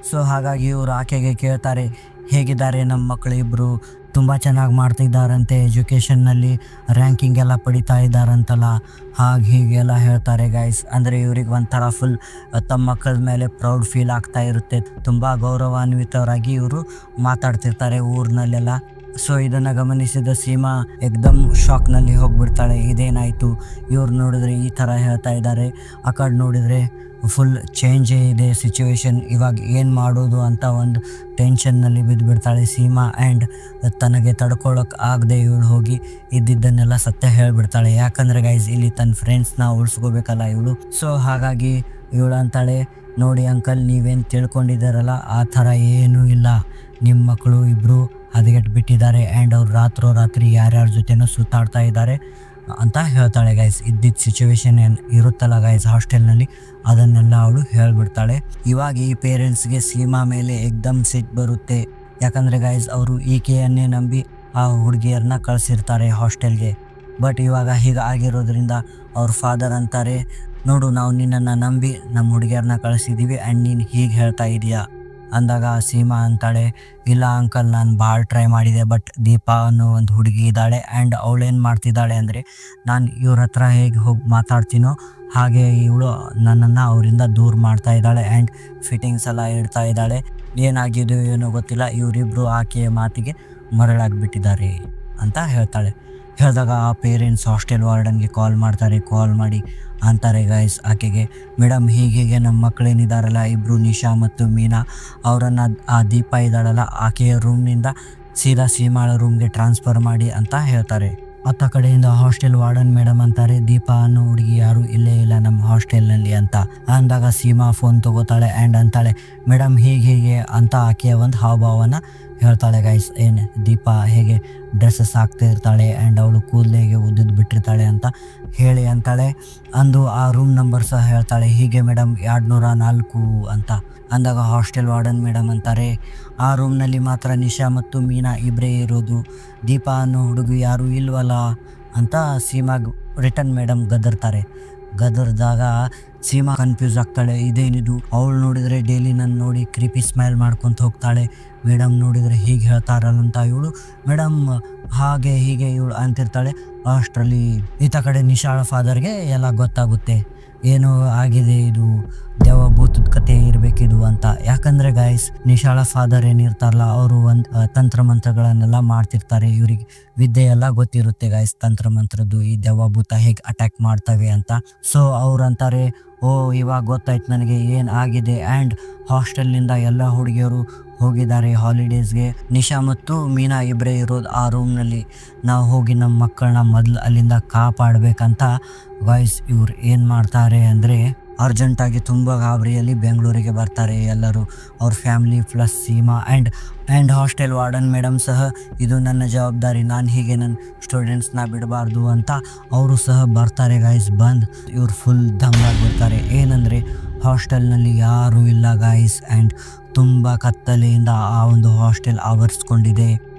ಸೊ ಹಾಗಾಗಿ ಇವರು ಆಕೆಗೆ ಕೇಳ್ತಾರೆ, ಹೇಗಿದ್ದಾರೆ ನಮ್ಮ ಮಕ್ಕಳು ಇಬ್ಬರು, ತುಂಬ ಚೆನ್ನಾಗಿ ಮಾಡ್ತಿದ್ದಾರಂತೆ, ಎಜುಕೇಷನ್ನಲ್ಲಿ ರ್ಯಾಂಕಿಂಗ್ ಎಲ್ಲ ಪಡಿತಾ ಇದ್ದಾರಂತಲ್ಲ, ಹೀಗೆಲ್ಲ ಹೇಳ್ತಾರೆ ಗಾಯ್ಸ್. ಅಂದರೆ ಇವ್ರಿಗೆ ಒಂಥರ ಫುಲ್ ತಮ್ಮ ಮಕ್ಕಳ ಮೇಲೆ ಪ್ರೌಡ್ ಫೀಲ್ ಆಗ್ತಾ ಇರುತ್ತೆ. ತುಂಬ ಗೌರವಾನ್ವಿತರಾಗಿ ಇವರು ಮಾತಾಡ್ತಿರ್ತಾರೆ ಊರಿನಲ್ಲೆಲ್ಲ. ಸೊ ಇದನ್ನು ಗಮನಿಸಿದ ಸೀಮಾ ಎಕ್ದಮ್ ಶಾಕ್ನಲ್ಲಿ ಹೋಗ್ಬಿಡ್ತಾಳೆ. ಇದೇನಾಯಿತು, ಇವ್ರು ನೋಡಿದ್ರೆ ಈ ಥರ ಹೇಳ್ತಾ ಇದ್ದಾರೆ, ಆ ಕಡೆ ನೋಡಿದರೆ ಫುಲ್ ಚೇಂಜೇ ಇದೆ ಸಿಚುವೇಶನ್, ಇವಾಗ ಏನು ಮಾಡೋದು ಅಂತ ಒಂದು ಟೆನ್ಷನ್ನಲ್ಲಿ ಬಿದ್ದುಬಿಡ್ತಾಳೆ ಸೀಮಾ. ಆ್ಯಂಡ್ ತನಗೆ ತಡ್ಕೊಳ್ಳೋಕೆ ಆಗದೆ ಇವಳು ಹೋಗಿ ಇದ್ದಿದ್ದನ್ನೆಲ್ಲ ಸತ್ಯ ಹೇಳಿಬಿಡ್ತಾಳೆ. ಯಾಕಂದರೆ ಗೈಸ್ ಇಲ್ಲಿ ತನ್ನ ಫ್ರೆಂಡ್ಸ್ನ ಉಳಿಸ್ಕೋಬೇಕಲ್ಲ ಇವಳು. ಸೊ ಹಾಗಾಗಿ ಇವಳು ಅಂತಾಳೆ, ನೋಡಿ ಅಂಕಲ್, ನೀವೇನು ತಿಳ್ಕೊಂಡಿದ್ದಾರಲ್ಲ ಆ ಥರ ಏನೂ ಇಲ್ಲ, ನಿಮ್ಮ ಮಕ್ಕಳು ಇಬ್ಬರು ಹದಗೆಟ್ಟು ಬಿಟ್ಟಿದ್ದಾರೆ. ಆ್ಯಂಡ್ ಅವ್ರು ರಾತ್ರಿ ಯಾರ್ಯಾರ ಜೊತೆನೂ ಸುತ್ತಾಡ್ತಾ ಇದ್ದಾರೆ ಅಂತ ಹೇಳ್ತಾಳೆ ಗೈಸ್. ಇದ್ದಿದ್ದ ಸಿಚುವೇಶನ್ ಏನು ಇರುತ್ತಲ್ಲ ಗೈಸ್ ಹಾಸ್ಟೆಲ್ನಲ್ಲಿ, ಅದನ್ನೆಲ್ಲ ಅವಳು ಹೇಳಿಬಿಡ್ತಾಳೆ. ಇವಾಗ ಈ ಪೇರೆಂಟ್ಸ್ಗೆ ಸೀಮಾ ಮೇಲೆ ಎಕ್ದಮ್ ಸಿಟ್ಟು ಬರುತ್ತೆ. ಯಾಕಂದರೆ ಗೈಸ್ ಅವರು ಈಕೆಯನ್ನೇ ನಂಬಿ ಆ ಹುಡುಗಿಯರನ್ನ ಕಳಿಸಿರ್ತಾರೆ ಹಾಸ್ಟೆಲ್ಗೆ. ಬಟ್ ಇವಾಗ ಹೀಗೆ ಆಗಿರೋದ್ರಿಂದ ಅವ್ರ ಫಾದರ್ ಅಂತಾರೆ, ನೋಡು, ನಾವು ನಿನ್ನನ್ನು ನಂಬಿ ನಮ್ಮ ಹುಡುಗಿಯರನ್ನ ಕಳಿಸಿದ್ದೀವಿ ಆ್ಯಂಡ್ ನೀನು ಹೀಗೆ ಹೇಳ್ತಾ ಇದೀಯಾ ಅಂದಾಗ ಸೀಮಾ ಅಂತಾಳೆ, ಇಲ್ಲ ಅಂಕಲ್, ನಾನು ಭಾಳ ಟ್ರೈ ಮಾಡಿದೆ, ಬಟ್ ದೀಪಾ ಅನ್ನೋ ಒಂದು ಹುಡುಗಿ ಇದ್ದಾಳೆ. ಆ್ಯಂಡ್ ಅವಳೇನು ಮಾಡ್ತಿದ್ದಾಳೆ ಅಂದರೆ, ನಾನು ಇವ್ರ ಹತ್ರ ಹೇಗೆ ಹೋಗಿ ಮಾತಾಡ್ತೀನೋ ಹಾಗೆ ಇವಳು ನನ್ನನ್ನು ಅವರಿಂದ ದೂರ ಮಾಡ್ತಾ ಇದ್ದಾಳೆ. ಆ್ಯಂಡ್ ಫಿಟ್ಟಿಂಗ್ಸ್ ಎಲ್ಲ ಇಡ್ತಾ ಇದ್ದಾಳೆ. ಏನಾಗಿದೆಯೋ ಏನೋ ಗೊತ್ತಿಲ್ಲ, ಇವರಿಬ್ಬರು ಆಕೆಯ ಮಾತಿಗೆ ಮರಳಾಗಿಬಿಟ್ಟಿದ್ದಾರೆ ಅಂತ ಹೇಳ್ತಾಳೆ. ಹೇಳಿದಾಗ ಆ ಪೇರೆಂಟ್ಸ್ ಹಾಸ್ಟೆಲ್ ವಾರ್ಡನ್ಗೆ ಕಾಲ್ ಮಾಡಿ ಅಂತಾರೆ ಗೈಸ್ ಆಕೆಗೆ, ಮೇಡಮ್ ಹೀಗೆ ನಮ್ಮ ಮಕ್ಕಳೇನಿದ್ದಾರಲ್ಲ ಇಬ್ಬರು, ನಿಶಾ ಮತ್ತು ಮೀನಾ, ಅವರನ್ನು ಆ ದೀಪ ಇದ್ದಾಳಲ್ಲ ಆಕೆಯ ರೂಮ್ನಿಂದ ಸೀದಾ ಸೀಮಾಳ ರೂಮ್ಗೆ ಟ್ರಾನ್ಸ್ಫರ್ ಮಾಡಿ ಅಂತ ಹೇಳ್ತಾರೆ. ಅತ್ತ ಕಡೆಯಿಂದ ಹಾಸ್ಟೆಲ್ ವಾರ್ಡನ್ ಮೇಡಮ್ ಅಂತಾರೆ, ದೀಪಾ ಅನ್ನೋ ಹುಡುಗಿ ಯಾರು ಇಲ್ಲೇ ಇಲ್ಲ ನಮ್ಮ ಹಾಸ್ಟೆಲ್ನಲ್ಲಿ ಅಂತ ಅಂದಾಗ ಸೀಮಾ ಫೋನ್ ತಗೋತಾಳೆ. ಆ್ಯಂಡ್ ಅಂತಾಳೆ, ಮೇಡಮ್ ಹೀಗೆ ಅಂತ ಆಕೆಯ ಒಂದು ಹಾವಭಾವನ ಹೇಳ್ತಾಳೆ ಗೈಸ್. ಏನು ದೀಪಾ ಹೇಗೆ ಡ್ರೆಸ್ಸಸ್ ಹಾಕ್ತಾ ಇರ್ತಾಳೆ ಆ್ಯಂಡ್ ಅವಳು ಕೂದಲಿಗೆ ಉದ್ದಿದ್ದು ಬಿಟ್ಟಿರ್ತಾಳೆ ಅಂತ ಹೇಳಿ ಅಂತಾಳೆ. ಅಂದು ಆ ರೂಮ್ ನಂಬರ್ ಸಹ ಹೇಳ್ತಾಳೆ, ಹೀಗೆ ಮೇಡಮ್ 204 ಅಂತ ಅಂದಾಗ ಹಾಸ್ಟೆಲ್ ವಾರ್ಡನ್ ಮೇಡಮ್ ಅಂತಾರೆ, ಆ ರೂಮ್ನಲ್ಲಿ ಮಾತ್ರ ನಿಶಾ ಮತ್ತು ಮೀನಾ ಇಬ್ಬರೇ ಇರೋದು, ದೀಪಾ ಅನ್ನೋ ಹುಡುಗಿ ಯಾರೂ ಇಲ್ವಲ್ಲ ಅಂತ ಸೀಮಾಗ್ ರಿಟರ್ನ್ ಮೇಡಮ್ ಗದರ್ದಾಗ ಸೀಮಾ ಕನ್ಫ್ಯೂಸ್ ಆಗ್ತಾಳೆ. ಇದೇನಿದು, ಅವಳು ನೋಡಿದರೆ ಡೈಲಿ ನನ್ನ ನೋಡಿ ಕ್ರೀಪಿ ಸ್ಮೈಲ್ ಮಾಡ್ಕೊತ ಹೋಗ್ತಾಳೆ, ಮೇಡಮ್ ನೋಡಿದರೆ ಹೀಗೆ ಹೇಳ್ತಾರಲ್ಲಂತ ಇವಳು ಮೇಡಮ್ ಹಾಗೆ ಹೀಗೆ ಇವಳು ಅಂತಿರ್ತಾಳೆ. ಅಷ್ಟರಲ್ಲಿ ಈತ ಕಡೆ ನಿಶಾಳ ಫಾದರ್ಗೆ ಎಲ್ಲ ಗೊತ್ತಾಗುತ್ತೆ, ಏನೋ ಆಗಿದೆ, ಇದು ದೆವ್ವ ಭೂತದ ಕತೆ ಇರಬೇಕಿದು ಅಂತ. ಯಾಕಂದರೆ ಗಾಯ್ಸ್ ನಿಶಾಳ ಫಾದರ್ ಏನಿರ್ತಾರಲ್ಲ ಅವರು ಒಂದು ತಂತ್ರಮಂತ್ರಗಳನ್ನೆಲ್ಲ ಮಾಡ್ತಿರ್ತಾರೆ. ಇವ್ರಿಗೆ ವಿದ್ಯೆ ಎಲ್ಲ ಗೊತ್ತಿರುತ್ತೆ ಗಾಯ್ಸ್, ತಂತ್ರಮಂತ್ರದ್ದು, ಈ ದೆವ್ವ ಭೂತ ಹೇಗೆ ಅಟ್ಯಾಕ್ ಮಾಡ್ತವೆ ಅಂತ. ಸೊ ಅವ್ರು ಅಂತಾರೆ, ಓ ಇವಾಗ ಗೊತ್ತಾಯ್ತು ನನಗೆ ಏನು ಆಗಿದೆ. ಆ್ಯಂಡ್ ಹಾಸ್ಟೆಲ್ನಿಂದ ಎಲ್ಲ ಹುಡುಗಿಯರು ಹೋಗಿದ್ದಾರೆ ಹಾಲಿಡೇಸ್ಗೆ, ನಿಶಾ ಮತ್ತು ಮೀನಾ ಇಬ್ಬರೇ ಇರೋದು ಆ ರೂಮ್ನಲ್ಲಿ, ನಾವು ಹೋಗಿ ನಮ್ಮ ಮಕ್ಕಳನ್ನ ಮೊದಲು ಅಲ್ಲಿಂದ ಕಾಪಾಡಬೇಕಂತ ಗಾಯ್ಸ್ ಇವ್ರು ಏನು ಮಾಡ್ತಾರೆ ಅಂದರೆ ಅರ್ಜೆಂಟಾಗಿ ತುಂಬ ಗಾಬರಿಯಲ್ಲಿ ಬೆಂಗಳೂರಿಗೆ ಬರ್ತಾರೆ ಎಲ್ಲರೂ, ಅವ್ರ family plus Seema. And and hostel warden madam ಸಹ ಇದು ನನ್ನ ಜವಾಬ್ದಾರಿ, ನಾನು ಹೀಗೆ ನನ್ನ ಸ್ಟೂಡೆಂಟ್ಸ್ನ ಬಿಡಬಾರ್ದು ಅಂತ ಅವರು ಸಹ ಬರ್ತಾರೆ ಗಾಯ್ಸ್. ಬಂದು ಇವ್ರು ಫುಲ್ ದಂಗಾಗ್ಬಿಡ್ತಾರೆ. ಏನಂದರೆ ಹಾಸ್ಟೆಲ್ನಲ್ಲಿ ಯಾರೂ ಇಲ್ಲ ಗಾಯ್ಸ್, ಆ್ಯಂಡ್ ತುಂಬ ಕತ್ತಲೆಯಿಂದ ಆ ಒಂದು ಹಾಸ್ಟೆಲ್ ಆವರಿಸ್ಕೊಂಡಿದೆ.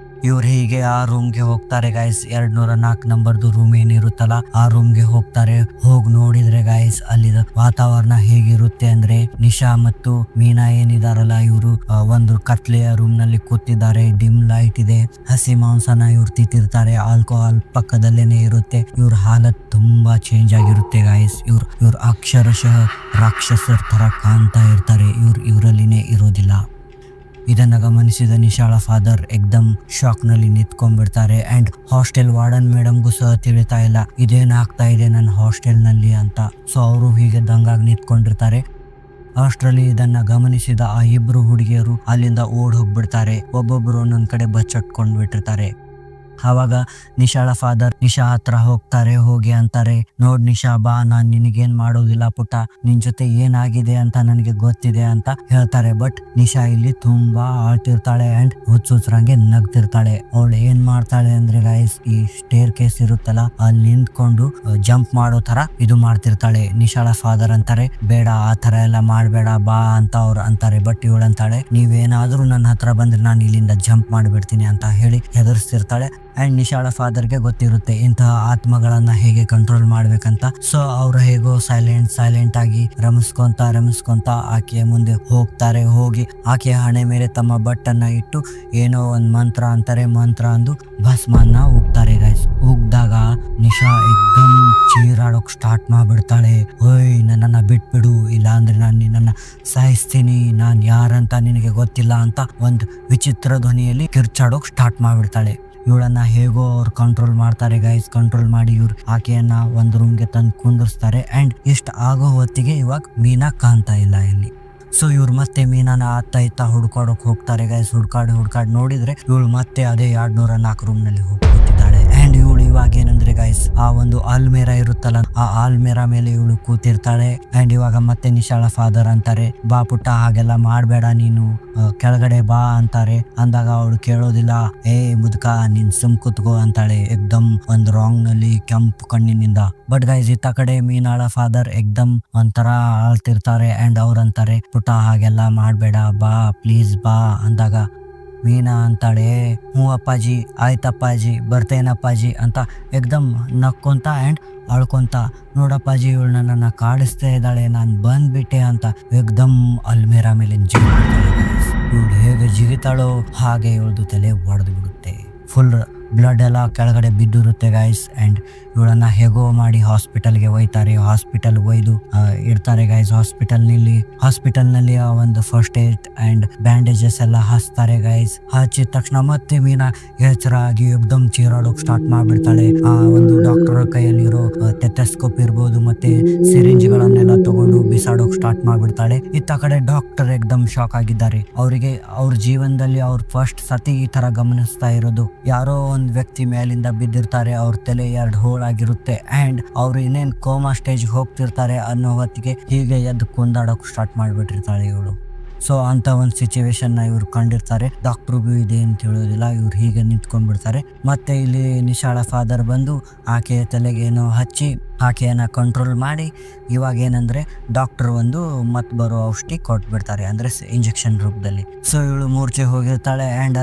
ಇವ್ರು ಹೀಗೆ ಆ ರೂಮ್ಗೆ ಹೋಗ್ತಾರೆ ಗಾಯ್ಸ್. 204 ನಂಬರ್ದು ರೂಮ್ ಏನಿರುತ್ತಲ್ಲ ಆ ರೂಮ್ಗೆ ಹೋಗ್ತಾರೆ. ಹೋಗಿ ನೋಡಿದ್ರೆ ಗಾಯ್ಸ್ ಅಲ್ಲಿದ ವಾತಾವರಣ ಹೇಗಿರುತ್ತೆ ಅಂದ್ರೆ, ನಿಶಾ ಮತ್ತು ಮೀನಾ ಏನಿದಾರಲ್ಲ ಇವರು ಒಂದು ಕತ್ಲೆಯ ರೂಮ್ ನಲ್ಲಿ ಕೂತಿದ್ದಾರೆ. ಡಿಮ್ ಲೈಟ್ ಇದೆ, ಹಸಿ ಮಾಂಸನ ಇವ್ರು ತಿಂತಿರ್ತಾರೆ, ಆಲ್ಕೋಹಾಲ್ ಪಕ್ಕದಲ್ಲೇನೆ ಇರುತ್ತೆ. ಇವ್ರ ಹಾಲತ್ ತುಂಬಾ ಚೇಂಜ್ ಆಗಿರುತ್ತೆ ಗಾಯ್ಸ್. ಇವ್ರು ಅಕ್ಷರಶಃ ರಾಕ್ಷಸರ ತರ ಕಾಣ್ತಾ ಇರ್ತಾರೆ. ಇವರಲ್ಲಿನೇ ಇರೋದಿಲ್ಲ. ಇದನ್ನ ಗಮನಿಸಿದ ನಿಶಾಳ ಫಾದರ್ ಎಕ್ದಮ್ ಶಾಕ್ ನಲ್ಲಿ ನಿಂತ್ಕೊಂಡ್ಬಿಡ್ತಾರೆ. ಅಂಡ್ ಹಾಸ್ಟೆಲ್ ವಾರ್ಡನ್ ಮೇಡಮ್ಗೂ ಸಹ ತಿಳಿತಾ ಇಲ್ಲ ಇದೇನಾಗ್ತಾ ಇದೆ ನನ್ನ ಹಾಸ್ಟೆಲ್ ನಲ್ಲಿ ಅಂತ. ಸೊ ಅವರು ಹೀಗೆ ದಂಗಾಗಿ ನಿಂತ್ಕೊಂಡಿರ್ತಾರೆ. ಅಷ್ಟರಲ್ಲಿ ಇದನ್ನ ಗಮನಿಸಿದ ಆ ಇಬ್ರು ಹುಡುಗಿಯರು ಅಲ್ಲಿಂದ ಓಡ್ ಹೋಗ್ಬಿಡ್ತಾರೆ. ಒಬ್ಬೊಬ್ರು ಒಂದೊಂದ್ ಕಡೆ ಬಚ್ಚಟ್ಕೊಂಡ್ ಬಿಟ್ಟಿರ್ತಾರೆ. ಆವಾಗ ನಿಶಾಳ ಫಾದರ್ ನಿಶಾ ಹತ್ರ ಹೋಗ್ತಾರೆ. ಹೋಗಿ ಅಂತಾರೆ, ನೋಡ್ ನಿಶಾ ಬಾ, ನಾನ್ ನಿನಗೇನ್ ಮಾಡೋದಿಲ್ಲ ಪುಟ್ಟ, ನಿನ್ ಜೊತೆ ಏನಾಗಿದೆ ಅಂತ ನನಗೆ ಗೊತ್ತಿದೆ ಅಂತ ಹೇಳ್ತಾರೆ. ಬಟ್ ನಿಶಾ ಇಲ್ಲಿ ತುಂಬಾ ಆಳ್ತಿರ್ತಾಳೆ ಅಂಡ್ ಹುಚ್ಚುಚ್ರಂಗೆ ನಗ್ತಿರ್ತಾಳೆ. ಅವಳು ಏನ್ ಮಾಡ್ತಾಳೆ ಅಂದ್ರೆ ಗೈಸ್, ಈ ಸ್ಟೇರ್ ಕೇಸ್ ಇರುತ್ತಲ್ಲ ಅಲ್ಲಿ ನಿಂತ್ಕೊಂಡು ಜಂಪ್ ಮಾಡೋ ತರ ಇದು ಮಾಡ್ತಿರ್ತಾಳೆ. ನಿಶಾಳ ಫಾದರ್ ಅಂತಾರೆ, ಬೇಡ ಆ ತರ ಎಲ್ಲ ಮಾಡ್ಬೇಡ ಬಾ ಅಂತ ಅವ್ರು ಅಂತಾರೆ. ಬಟ್ ಇವಳಂತಾಳೆ, ನೀವೇನಾದ್ರೂ ನನ್ನ ಹತ್ರ ಬಂದ್ರೆ ನಾನು ಇಲ್ಲಿಂದ ಜಂಪ್ ಮಾಡಿಬಿಡ್ತೀನಿ ಅಂತ ಹೇಳಿ ಹೆದರ್ಸ್ತಿರ್ತಾಳೆ. ಅಂಡ್ ನಿಶಾಳ ಫಾದರ್ಗೆ ಗೊತ್ತಿರುತ್ತೆ ಇಂತಹ ಆತ್ಮಗಳನ್ನ ಹೇಗೆ ಕಂಟ್ರೋಲ್ ಮಾಡ್ಬೇಕಂತ. ಸೊ ಅವ್ರು ಹೇಗೋ ಸೈಲೆಂಟ್ ಆಗಿ ರಮಿಸ್ಕೊಂತ ಆಕೆಯ ಮುಂದೆ ಹೋಗ್ತಾರೆ. ಹೋಗಿ ಆಕೆಯ ಹಣೆ ಮೇಲೆ ತಮ್ಮ ಬಟ್ಟನ್ನ ಇಟ್ಟು ಏನೋ ಒಂದ್ ಮಂತ್ರ ಅಂತಾರೆ. ಮಂತ್ರ ಅಂದು ಭಸ್ಮನ್ನ ಉಗ್ತಾರೆ ಗೈಸ್. ಉಗ್ದಾಗ ನಿಶಾ ಎಕ್ದಮ್ ಚೀರಾಡೋಕ್ ಸ್ಟಾರ್ಟ್ ಮಾಡ್ಬಿಡ್ತಾಳೆ. ಓಯ್ ನನ್ನನ್ನ ಬಿಟ್ಬಿಡು, ಇಲ್ಲ ಅಂದ್ರೆ ನಾನು ನಿನ್ನನ್ನ ಸಾಯಿಸ್ತೀನಿ, ನಾನ್ ಯಾರಂತ ನಿನಗೆ ಗೊತ್ತಿಲ್ಲ ಅಂತ ಒಂದು ವಿಚಿತ್ರ ಧ್ವನಿಯಲ್ಲಿ ಕಿರ್ಚಾಡೋಕ್ ಸ್ಟಾರ್ಟ್ ಮಾಡ್ಬಿಡ್ತಾಳೆ. ಇವಳನ್ನ ಹೇಗೋ ಅವ್ರು ಕಂಟ್ರೋಲ್ ಮಾಡ್ತಾರೆ ಗೈಸ್. ಕಂಟ್ರೋಲ್ ಮಾಡಿ ಇವ್ರು ಆಕೆಯನ್ನ ಒಂದು ರೂಮ್ಗೆ ತಂದು ಕುಂದಿರ್ಸ್ತಾರೆ. ಅಂಡ್ ಇಷ್ಟ ಆಗೋ ಹೊತ್ತಿಗೆ ಇವಾಗ ಮೀನಾ ಕಾಣ್ತಾ ಇಲ್ಲ ಇಲ್ಲಿ. ಸೊ ಇವ್ರು ಮತ್ತೆ ಮೀನಾನ ಅತ್ತ ಹುಡ್ಕಾಡೋಕ್ ಹೋಗ್ತಾರೆ ಗೈಸ್. ಹುಡ್ಕಾಡ್ ನೋಡಿದ್ರೆ ಇವಳು ಮತ್ತೆ ಅದೇ 204 ರೂಮ್ ನಲ್ಲಿ ಹೋಗ್ತಿದ್ದಾಳೆ. ಅಂಡ್ ಇವಳು ಇವಾಗ ಏನಂದ್ರೆ ಗೈಸ್, ಆ ಒಂದು ಆಲ್ಮೇರಾ ಇರುತ್ತಲ್ಲ ಆ ಆಲ್ಮೇರಾ ಮೇಲೆ ಇವಳು ಕೂತಿರ್ತಾಳೆ. ಅಂಡ್ ಇವಾಗ ಮತ್ತೆ ನಿಶಾಳ ಫಾದರ್ ಅಂತಾರೆ, ಬಾ ಪುಟ್ಟ ಹಾಗೆಲ್ಲ ಮಾಡ್ಬೇಡ, ನೀನು ಕೆಳಗಡೆ ಬಾ ಅಂತಾರೆ. ಅಂದಾಗ ಅವಳು ಕೇಳೋದಿಲ್ಲ. ಏ ಮುದ್ಕ, ನೀನ್ ಸುಮ್ ಕುತ್ಕೋ ಅಂತಾಳೆ ಎಕ್ದಮ್ ಒಂದ್ ರಾಂಗ್ ನಲ್ಲಿ ಕೆಂಪು ಕಣ್ಣಿನಿಂದ. ಬಟ್ ಗೈಸ್ ಇತ್ತ ಕಡೆ ಮೀನಾಳ ಫಾದರ್ ಎಕ್ದಮ್ ಒಂಥರ ಆಳ್ತಿರ್ತಾರೆ. ಅಂಡ್ ಅವ್ರಂತಾರೆ, ಪುಟ್ಟ ಹಾಗೆಲ್ಲ ಮಾಡ್ಬೇಡ, ಬಾ ಪ್ಲೀಸ್ ಬಾ ಅಂದಾಗ ಮೀನಾ ಅಂತಾಳೆ, ಹ್ಞೂ ಅಪ್ಪಾಜಿ, ಆಯ್ತಪ್ಪಾಜಿ, ಬರ್ತೇನಪ್ಪಾಜಿ ಅಂತ ಎಕ್ದಮ್ ನಕ್ಕೊಂತ ಅಂಡ್ ಅಳ್ಕೊಂತ, ನೋಡಪ್ಪಾಜಿ ಇವಳು ನನ್ನನ್ನು ಕಾಡಿಸ್ತಾ ಇದ್ದಾಳೆ, ನಾನು ಬಂದ್ಬಿಟ್ಟೆ ಅಂತ ಎಕ್ದಮ್ ಅಲ್ಮೇರಾ ಮೇಲೆ ಇವಳು ಹೇಗೆ ಜಿಗಿತಾಳೋ ಹಾಗೆ ಇವಳದು ತಲೆ ಒಡೆದು ಬಿಡುತ್ತೆ. ಫುಲ್ ಬ್ಲಡ್ ಎಲ್ಲ ಕೆಳಗಡೆ ಬಿದ್ದಿರುತ್ತೆ ಗೈಸ್. ಅಂಡ್ ಇವಳನ್ನ ಹೇಗೋ ಮಾಡಿ ಹಾಸ್ಪಿಟಲ್ಗೆ ಒಯ್ತಾರೆ. ಹಾಸ್ಪಿಟಲ್ ಒಯ್ದು ಇಡ್ತಾರೆ ಗೈಸ್. ಹಾಸ್ಪಿಟಲ್ ನಲ್ಲಿ ಒಂದು ಫಸ್ಟ್ ಏಡ್ ಅಂಡ್ ಬ್ಯಾಂಡೇಜಸ್ ಎಲ್ಲ ಹಚ್ತಾರೆ ಗೈಸ್. ಹಚ್ಚಿದ ತಕ್ಷಣ ಮತ್ತೆ ಮೀನಾ ಎಚ್ಚರ ಆಗಿ ಎಕ್ದಮ್ ಚೀರಾಡೋಕ್ ಸ್ಟಾರ್ಟ್ ಮಾಡ್ಬಿಡ್ತಾಳೆ. ಆ ಒಂದು ಡಾಕ್ಟರ್ ಕೈಯಲ್ಲಿರೋ ಟೆಥೋಸ್ಕೋಪ್ ಇರ್ಬೋದು ಮತ್ತೆ ಸಿರಿಂಜ್ ಗಳನ್ನೆಲ್ಲ ತಗೊಂಡು ಬಿಸಾಡೋಕ್ ಸ್ಟಾರ್ಟ್ ಮಾಡ್ಬಿಡ್ತಾಳೆ. ಇತ್ತ ಕಡೆ ಡಾಕ್ಟರ್ ಎಕ್ದಮ್ ಶಾಕ್ ಆಗಿದ್ದಾರೆ. ಅವರಿಗೆ ಅವ್ರ ಜೀವನದಲ್ಲಿ ಅವ್ರ ಫಸ್ಟ್ ಸತಿ ಈ ತರ ಗಮನಿಸ್ತಾ ಇರೋದು. ಯಾರೋ ಒಂದ್ ವ್ಯಕ್ತಿ ಮೇಲಿಂದ ಬಿದ್ದಿರ್ತಾರೆ, ಅವ್ರ ತಲೆ 2 ಹೋಲ್ ಆಗಿರುತ್ತೆ. ಅಂಡ್ ಅವ್ರು ಇನ್ನೇನ್ ಕೋಮಾ ಸ್ಟೇಜ್ ಹೋಗ್ತಿರ್ತಾರೆ ಅನ್ನೋ ಹೊತ್ತಿಗೆ ಹೀಗೆ ಎದ್ದು ಕುಂದಾಡೋಕ್ ಸ್ಟಾರ್ಟ್ ಮಾಡ್ಬಿಟ್ಟಿರ್ತಾಳೆ ಇವಳು. ಸೊ ಅಂತ ಒಂದು ಸಿಚುವೇಶನ್ ಇವ್ರು ಕಂಡಿರ್ತಾರೆ. ಡಾಕ್ಟ್ರಿಗೂ ಇದೆ ಅಂತ ಹೇಳೋದಿಲ್ಲ, ಇವ್ರು ಹೀಗೆ ನಿಂತ್ಕೊಂಡ್ಬಿಡ್ತಾರೆ. ಮತ್ತೆ ಇಲ್ಲಿ ನಿಶಾಳ ಫಾದರ್ ಬಂದು ಆಕೆಯ ತಲೆಗೇನೋ ಹಚ್ಚಿ ಆಕೆಯನ್ನ ಕಂಟ್ರೋಲ್ ಮಾಡಿ ಇವಾಗ ಏನಂದ್ರೆ ಡಾಕ್ಟರ್ ಒಂದು ಮತ್ ಬರೋ ಔಷಧಿ ಕೊಟ್ಬಿಡ್ತಾರೆ, ಅಂದ್ರೆ ಇಂಜೆಕ್ಷನ್ ರೂಪದಲ್ಲಿ. ಸೊ ಇವಳು ಮೂರ್ಛೆ ಹೋಗಿರ್ತಾಳೆ. ಅಂಡ್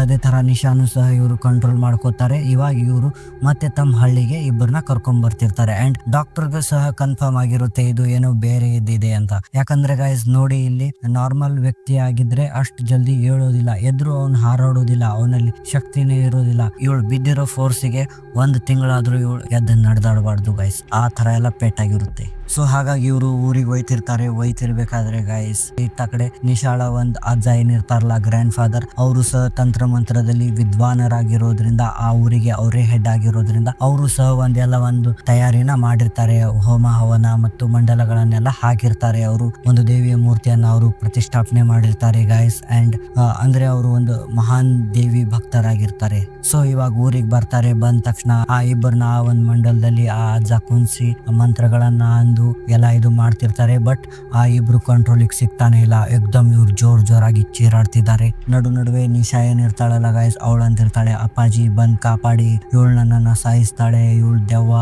ಅದೇ ತರ ನಿಶಾನು ಸಹ ಇವರು ಕಂಟ್ರೋಲ್ ಮಾಡ್ಕೋತಾರೆ. ಇವಾಗ ಇವರು ಮತ್ತೆ ತಮ್ಮ ಹಳ್ಳಿಗೆ ಇಬ್ಬರನ್ನ ಕರ್ಕೊಂಡ್ ಬರ್ತಿರ್ತಾರೆ. ಅಂಡ್ ಡಾಕ್ಟರ್ಗೂ ಸಹ ಕನ್ಫರ್ಮ್ ಆಗಿರುತ್ತೆ ಇದು ಏನೋ ಬೇರೆ ಇದ್ದಿದೆ ಅಂತ. ಯಾಕಂದ್ರೆ ಗೈಸ್ ನೋಡಿ, ಇಲ್ಲಿ ನಾರ್ಮಲ್ ವ್ಯಕ್ತಿ ಆಗಿದ್ರೆ ಅಷ್ಟು ಜಲ್ದಿ ಹೇಳೋದಿಲ್ಲ, ಎದ್ರು ಅವ್ನು ಹಾರಾಡೋದಿಲ್ಲ, ಅವನಲ್ಲಿ ಶಕ್ತಿನೇ ಇರೋದಿಲ್ಲ. ಇವಳು ಬಿದ್ದಿರೋ ಫೋರ್ಸಿಗೆ 1 ತಿಂಗಳಾದ್ರೂ ಇವಳು ಎದ್ದು ನಡೆದಾಡಬಾರ್ದು ಗೈಸ್, ಆ ತರ ಎಲ್ಲ ಪೆಟ್ಟಾಗಿರುತ್ತೆ. ಸೊ ಹಾಗಾಗಿ ಇವರು ಊರಿಗೆ ಒಯ್ತಿರ್ಬೇಕಾದ್ರೆ ಗೈಸ್ ಇತ್ತ ಕಡೆ ನಿಶಾಳ ಒಂದ್ ಅಜ್ಜ ಏನಿರ್ತಾರಲ್ಲ ಗ್ರ್ಯಾಂಡ್ ಫಾದರ್, ಅವರು ಸಹ ತಂತ್ರ ಮಂತ್ರದಲ್ಲಿ ವಿದ್ವಾನರಾಗಿರೋದ್ರಿಂದ ಆ ಊರಿಗೆ ಅವರೇ ಹೆಡ್ ಆಗಿರೋದ್ರಿಂದ ಅವರು ಸಹ ಒಂದು ತಯಾರಿನ ಮಾಡಿರ್ತಾರೆ. ಹೋಮ ಹವನ ಮತ್ತು ಮಂಡಲಗಳನ್ನೆಲ್ಲ ಹಾಕಿರ್ತಾರೆ. ಅವರು ಒಂದು ದೇವಿಯ ಮೂರ್ತಿಯನ್ನ ಅವರು ಪ್ರತಿಷ್ಠಾಪನೆ ಮಾಡಿರ್ತಾರೆ ಗೈಸ್. ಅಂಡ್ ಅಂದ್ರೆ ಅವರು ಒಂದು ಮಹಾನ್ ದೇವಿ ಭಕ್ತರಾಗಿರ್ತಾರೆ. ಸೊ ಇವಾಗ ಊರಿಗೆ ಬರ್ತಾರೆ. ಬಂದ ತಕ್ಷಣ ಆ ಇಬ್ಬರನ್ನ ಒಂದು ಮಂಡಲದಲ್ಲಿ ಆ ಅಜ್ಜ ಕುಂಸಿ ಮಂತ್ರಗಳನ್ನ ಅಂದು ಬಂದು ಎಲ್ಲ ಇದು ಮಾಡ್ತಿರ್ತಾರೆ. ಬಟ್ ಆ ಇಬ್ರು ಕಂಟ್ರೋಲಿಗೆ ಸಿಗ್ತಾನೆ ಇಲ್ಲ. ಎಕ್ದಮ್ ಇವ್ರು ಜೋರಾಗಿ ಚೀರಾಡ್ತಿದ್ದಾರೆ. ನಡುವೆ ನಿಶಾ ಏನಿರ್ತಾಳಲ್ಲ ಗೈಸ್, ಅವಳು ಅಂತಿರ್ತಾಳೆ, ಅಪ್ಪಾಜಿ ಬಂದ್ ಕಾಪಾಡಿ, ಇವಳು ನನ್ನನ್ನ ಸಾಯಿಸ್ತಾಳೆ, ಇವಳು ದೆವ್ವ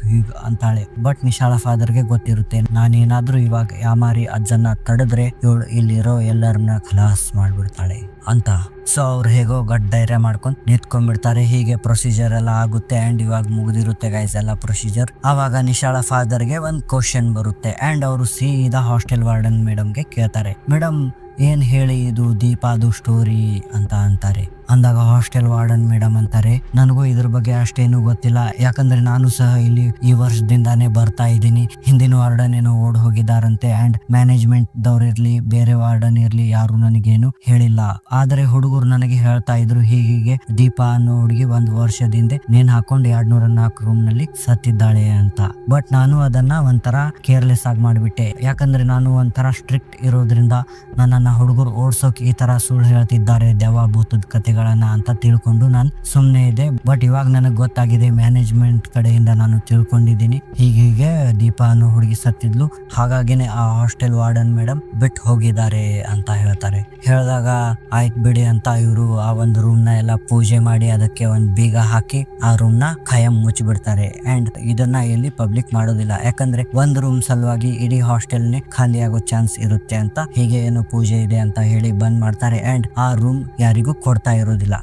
ಹೀಗ್ ಅಂತಾಳೆ. ಬಟ್ ನಿಶಾಳ ಫಾದರ್ಗೆ ಗೊತ್ತಿರುತ್ತೆ, ನಾನೇನಾದ್ರೂ ಇವಾಗ ಯಾಮಾರಿ ಅಜ್ಜನ್ನ ತಡೆದ್ರೆ ಇವಳು ಇಲ್ಲಿರೋ ಎಲ್ಲರನ್ನ ಖಲಾಸ್ ಮಾಡ್ಬಿಡ್ತಾಳೆ ಅಂತ. ಸೊ ಅವ್ರು ಹೇಗೋ ಧೈರ್ಯ ಮಾಡ್ಕೊಂಡು ನಿಂತ್ಕೊಂಡ್ಬಿಡ್ತಾರೆ. ಹೀಗೆ ಪ್ರೊಸೀಜರ್ ಎಲ್ಲ ಆಗುತ್ತೆ ಅಂಡ್ ಇವಾಗ ಮುಗಿದಿರುತ್ತೆ ಗೈಸ್ ಎಲ್ಲ ಪ್ರೊಸೀಜರ್. ಆವಾಗ ನಿಶಾಳ ಫಾದರ್ಗೆ ಒಂದು ಕ್ವಶನ್ ಬರುತ್ತೆ ಅಂಡ್ ಅವರು ಸೀದಾ ಹಾಸ್ಟೆಲ್ ವಾರ್ಡನ್ ಮೇಡಮ್ಗೆ ಕೇಳ್ತಾರೆ, ಮೇಡಮ್ ಏನ್ ಹೇಳಿ ಇದು ದೀಪಾದು ಸ್ಟೋರಿ ಅಂತ ಅಂತಾರೆ. ಅಂದಾಗ ಹಾಸ್ಟೆಲ್ ವಾರ್ಡನ್ ಮೇಡಮ್ ಅಂತಾರೆ, ನನಗೂ ಇದ್ರ ಬಗ್ಗೆ ಅಷ್ಟೇನು ಗೊತ್ತಿಲ್ಲ, ಯಾಕಂದ್ರೆ ನಾನು ಸಹ ಇಲ್ಲಿ ಈ ವರ್ಷದಿಂದಾನೇ ಬರ್ತಾ ಇದ್ದೀನಿ. ಹಿಂದಿನ ವಾರ್ಡನ್ ಏನೋ ಓಡ್ ಹೋಗಿದಾರಂತೆ ಅಂಡ್ ಮ್ಯಾನೇಜ್ಮೆಂಟ್ ದವ್ರಿರ್ಲಿ ಬೇರೆ ವಾರ್ಡನ್ ಇರ್ಲಿ ಯಾರು ನನಗೇನು ಹೇಳಿಲ್ಲ. ಆದ್ರೆ ಹುಡುಗರು ನನಗೆ ಹೇಳ್ತಾ ಇದ್ರು, ಹೀಗೆ ದೀಪ ಅನ್ನೋ ಹುಡುಗಿ 1 ವರ್ಷದಿಂದ ನೇಣು ಹಾಕೊಂಡು 204 ರೂಮ್ ನಲ್ಲಿ ಸತ್ತಿದ್ದಾಳೆ ಅಂತ. ಬಟ್ ನಾನು ಅದನ್ನ ಒಂಥರ ಕೇರ್ಲೆಸ್ ಆಗಿ ಮಾಡ್ಬಿಟ್ಟೆ, ಯಾಕಂದ್ರೆ ನಾನು ಒಂಥರ ಸ್ಟ್ರಿಕ್ಟ್ ಇರೋದ್ರಿಂದ ನನ್ನನ್ನ ಹುಡುಗರು ಓಡ್ಸೋಕ್ ಈ ತರ ಸುಳ್ಳು ಹೇಳ್ತಿದ್ದಾರೆ ದೆವ್ವ ಭೂತದ ಕಥೆಗಳನ್ನ ಅಂತ ತಿಳ್ಕೊಂಡು ನಾನು ಸುಮ್ನೆ ಇದೆ. ಬಟ್ ಇವಾಗ ನನಗೆ ಗೊತ್ತಾಗಿದೆ, ಮ್ಯಾನೇಜ್ಮೆಂಟ್ ಕಡೆಯಿಂದ ನಾನು ತಿಳ್ಕೊಂಡಿದ್ದೀನಿ ಹೀಗೆ ದೀಪ ಅನ್ನೋ ಹುಡುಗಿ ಸತ್ತಿದ್ಲು, ಹಾಗಾಗಿನೇ ಆ ಹಾಸ್ಟೆಲ್ ವಾರ್ಡನ್ ಮೇಡಮ್ ಬಿಟ್ಟು ಹೋಗಿದ್ದಾರೆ ಅಂತ ಹೇಳ್ತಾರೆ. ಹೇಳಿದಾಗ ಆಯ್ತು ಬಿಡಿ ಅಂತ ಇವರು ಆ ಒಂದು ರೂಮ್ ನ ಎಲ್ಲ ಪೂಜೆ ಮಾಡಿ ಅದಕ್ಕೆ ಒಂದು ಬೀಗ ಹಾಕಿ ಆ ರೂಮ್ ನ ಖಾಯಂ ಮುಚ್ಚಿಬಿಡ್ತಾರೆ. ಅಂಡ್ ಇದನ್ನ ಎಲ್ಲಿ ಪಬ್ಲಿಕ್ ಮಾಡೋದಿಲ್ಲ, ಯಾಕಂದ್ರೆ ಒಂದು ರೂಮ್ ಸಲುವಾಗಿ ಇಡೀ ಹಾಸ್ಟೆಲ್ ನೇ ಖಾಲಿ ಆಗೋ ಚಾನ್ಸ್ ಇರುತ್ತೆ ಅಂತ. ಹೀಗೆ ಏನು ಪೂಜೆ ಇದೆ ಅಂತ ಹೇಳಿ ಬಂದ್ ಮಾಡ್ತಾರೆ ಅಂಡ್ ಆ ರೂಮ್ ಯಾರಿಗೂ ಕೊಡ್ತಾ ಇರೋದಿಲ್ಲ.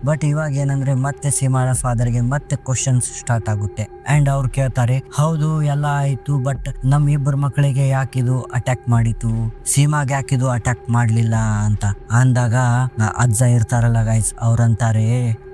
ಬಟ್ ಇವಾಗ ಏನಂದ್ರೆ ಮತ್ತೆ ಸೀಮಾಳ ಫಾದರ್ಗೆ ಮತ್ತೆ ಕ್ವಶನ್ಸ್ ಸ್ಟಾರ್ಟ್ ಆಗುತ್ತೆ ಅಂಡ್ ಅವ್ರು ಕೇಳ್ತಾರೆ, ಹೌದು ಎಲ್ಲ ಆಯ್ತು, ಬಟ್ ನಮ್ ಇಬ್ಬರು ಮಕ್ಕಳಿಗೆ ಯಾಕಿದು ಅಟ್ಯಾಕ್ ಮಾಡಿತು, ಸೀಮಾಗೆ ಯಾಕಿದು ಅಟ್ಯಾಕ್ ಮಾಡ್ಲಿಲ್ಲ ಅಂತ ಅಂದಾಗ ಅಜ್ಜ ಇರ್ತಾರಲ್ಲ ಗೈಸ್, ಅವ್ರಂತಾರೆ,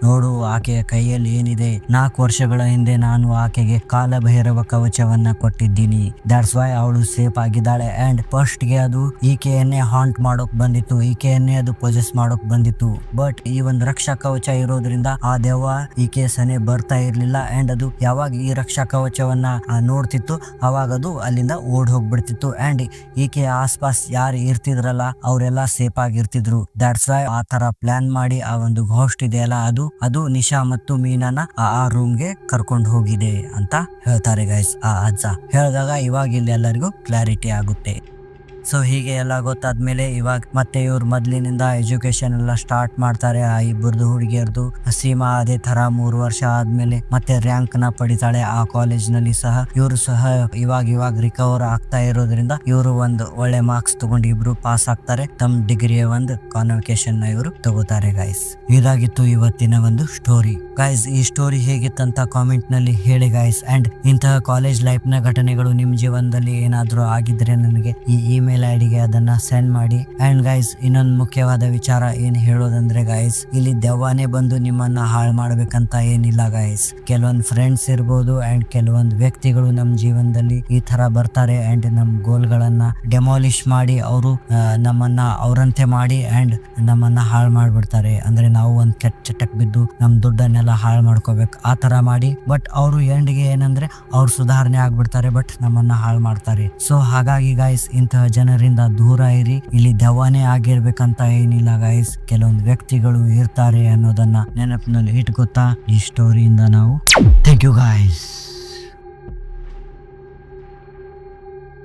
ನೋಡು ಆಕೆಯ ಕೈಯಲ್ಲಿ ಏನಿದೆ, 4 ವರ್ಷಗಳ ಹಿಂದೆ ನಾನು ಆಕೆಗೆ ಕಾಲಭೈರವ ಕವಚವನ್ನ ಕೊಟ್ಟಿದ್ದೀನಿ, ದಟ್ಸ್ ವೈ ಅವಳು ಸೇಫ್ ಆಗಿದ್ದಾಳೆ. ಅಂಡ್ ಫಸ್ಟ್ ಗೆ ಅದು ಈಕೆಯನ್ನೇ ಹಾಂಟ್ ಮಾಡೋಕ್ ಬಂದಿತ್ತು, ಈಕೆಯನ್ನೇ ಅದು ಪೊಸೆಸ್ ಮಾಡೋಕ್ ಬಂದಿತ್ತು. ಬಟ್ ಈ ಒಂದು ರಕ್ಷಾ ಕವಚ ಇರೋದ್ರಿಂದ ಆ ದೆವ್ವ ಈಕೆ ಸನೆ ಬರ್ತಾ ಇರ್ಲಿಲ್ಲ ಅಂಡ್ ಅದು ಯಾವಾಗ ಈ ರಕ್ಷಾ ಕವಚವನ್ನ ನೋಡ್ತಿತ್ತು ಅವಾಗ ಅದು ಅಲ್ಲಿಂದ ಓಡ್ ಹೋಗ್ಬಿಡ್ತಿತ್ತು ಅಂಡ್ ಈಕೆ ಆಸ್ಪಾಸ್ ಯಾರು ಇರ್ತಿದ್ರಲ್ಲ ಅವರೆಲ್ಲ ಸೇಫ್ ಆಗಿರ್ತಿದ್ರು. ದಟ್ಸ್ ವೈ ಆ ತರ ಪ್ಲಾನ್ ಮಾಡಿ ಆ ಒಂದು ಘೋಸ್ಟ್ ಇದೆಯಲ್ಲ ಅದು ನಿಶಾ ಮತ್ತು ಮೀನಾನ ಆ ರೂಮ್ಗೆ ಕರ್ಕೊಂಡು ಹೋಗಿದೆ ಅಂತ ಹೇಳ್ತಾರೆ ಗೈಸ್ ಆ ಅಜ್ಜ. ಹೇಳಿದಾಗ ಇವಾಗ ಇಲ್ಲಿ ಎಲ್ಲರಿಗೂ ಕ್ಲಾರಿಟಿ ಆಗುತ್ತೆ. ಸೊ ಹೀಗೆ ಎಲ್ಲ ಗೊತ್ತಾದ್ಮೇಲೆ ಇವಾಗ ಮತ್ತೆ ಇವ್ರು ಮೊದ್ಲಿನಿಂದ ಎಜುಕೇಶನ್ ಎಲ್ಲ ಸ್ಟಾರ್ಟ್ ಮಾಡ್ತಾರೆ. ಆ ಇಬ್ಬರದು ಹುಡುಗಿಯರ್ದು. ಸೀಮಾ ಅದೇ ತರ 3 ವರ್ಷ ಆದ್ಮೇಲೆ ಮತ್ತೆ ರ್ಯಾಂಕ್ ನ ಪಡಿತಾಳೆ ಆ ಕಾಲೇಜ್ ನಲ್ಲಿ ಸಹ. ಇವರು ಸಹ ಇವಾಗ ರಿಕವರ್ ಆಗ್ತಾ ಇರೋದ್ರಿಂದ ಇವರು ಒಂದು ಒಳ್ಳೆ ಮಾರ್ಕ್ಸ್ ತಗೊಂಡು ಇಬ್ರು ಪಾಸ್ ಆಗ್ತಾರೆ. ತಮ್ಮ ಡಿಗ್ರಿಯ ಒಂದು ಕಾನ್ವೊಕೇಶನ್ ನ ಇವರು ತಗೋತಾರೆ ಗೈಸ್. ಇದಾಗಿತ್ತು ಇವತ್ತಿನ ಒಂದು ಸ್ಟೋರಿ ಗೈಸ್. ಈ ಸ್ಟೋರಿ ಹೇಗಿತ್ತಂತ ಕಾಮೆಂಟ್ ನಲ್ಲಿ ಹೇಳಿ ಗೈಸ್. ಅಂಡ್ ಇಂತಹ ಕಾಲೇಜ್ ಲೈಫ್ ನ ಘಟನೆಗಳು ನಿಮ್ ಜೀವನದಲ್ಲಿ ಏನಾದ್ರೂ ಆಗಿದ್ರೆ ನನಗೆ ಈ ಇಮೇಲ್ ಐಡಿಗೆ ಅದನ್ನ ಸೆಂಡ್ ಮಾಡಿ. ಅಂಡ್ ಗೈಸ್ ಇನ್ನೊಂದು ಮುಖ್ಯವಾದ ವಿಚಾರ ಏನ್ ಹೇಳೋದಂದ್ರೆ ಗೈಸ್, ಇಲ್ಲಿ ದೆವ್ವನೇ ಬಂದು ನಿಮ್ಮನ್ನ ಹಾಳು ಮಾಡ್ಬೇಕಂತ ಏನಿಲ್ಲ ಗೈಸ್. ಕೆಲವೊಂದು ಫ್ರೆಂಡ್ಸ್ ಇರ್ಬೋದು ಅಂಡ್ ಕೆಲವೊಂದು ವ್ಯಕ್ತಿಗಳು ನಮ್ ಜೀವನದಲ್ಲಿ ಈ ತರ ಬರ್ತಾರೆ ಅಂಡ್ ನಮ್ ಗೋಲ್ ಗಳನ್ನ ಡೆಮಾಲಿಷ್ ಮಾಡಿ ಅವರು ನಮ್ಮನ್ನ ಅವರಂತೆ ಮಾಡಿ ಅಂಡ್ ನಮ್ಮನ್ನ ಹಾಳು ಮಾಡ್ಬಿಡ್ತಾರೆ. ಅಂದ್ರೆ ನಾವು ಒಂದ್ ಕೆಟ್ಟ ಚಟಕ್ ಬಿದ್ದು ನಮ್ ದುಡ್ಡನ್ನೆಲ್ಲ ಹಾಳು ಮಾಡ್ಕೋಬೇಕು ಆ ತರ ಮಾಡಿ. ಬಟ್ ಅವರು ಎಂಡ್ಗೆ ಏನಂದ್ರೆ ಅವ್ರು ಸುಧಾರಣೆ ಆಗ್ಬಿಡ್ತಾರೆ, ಬಟ್ ನಮ್ಮನ್ನ ಹಾಳು ಮಾಡ್ತಾರೆ. ಸೊ ಹಾಗಾಗಿ ಗೈಸ್ ಇಂತಹ ಜನರಿಂದ ದೂರ ಇರಿ. ಇಲ್ಲಿ ದೆವ್ವನೇ ಆಗಿರ್ಬೇಕಂತ ಏನಿಲ್ಲ ಗೈಸ್, ಕೆಲವೊಂದು ವ್ಯಕ್ತಿಗಳು ಇರ್ತಾರೆ ಅನ್ನೋದನ್ನ ನೆನಪಿನಲ್ಲಿ ಇಟ್ಕೊತಾ ಈ ಸ್ಟೋರಿಯಿಂದ ನಾವು ಥ್ಯಾಂಕ್ ಯು ಗೈಸ್.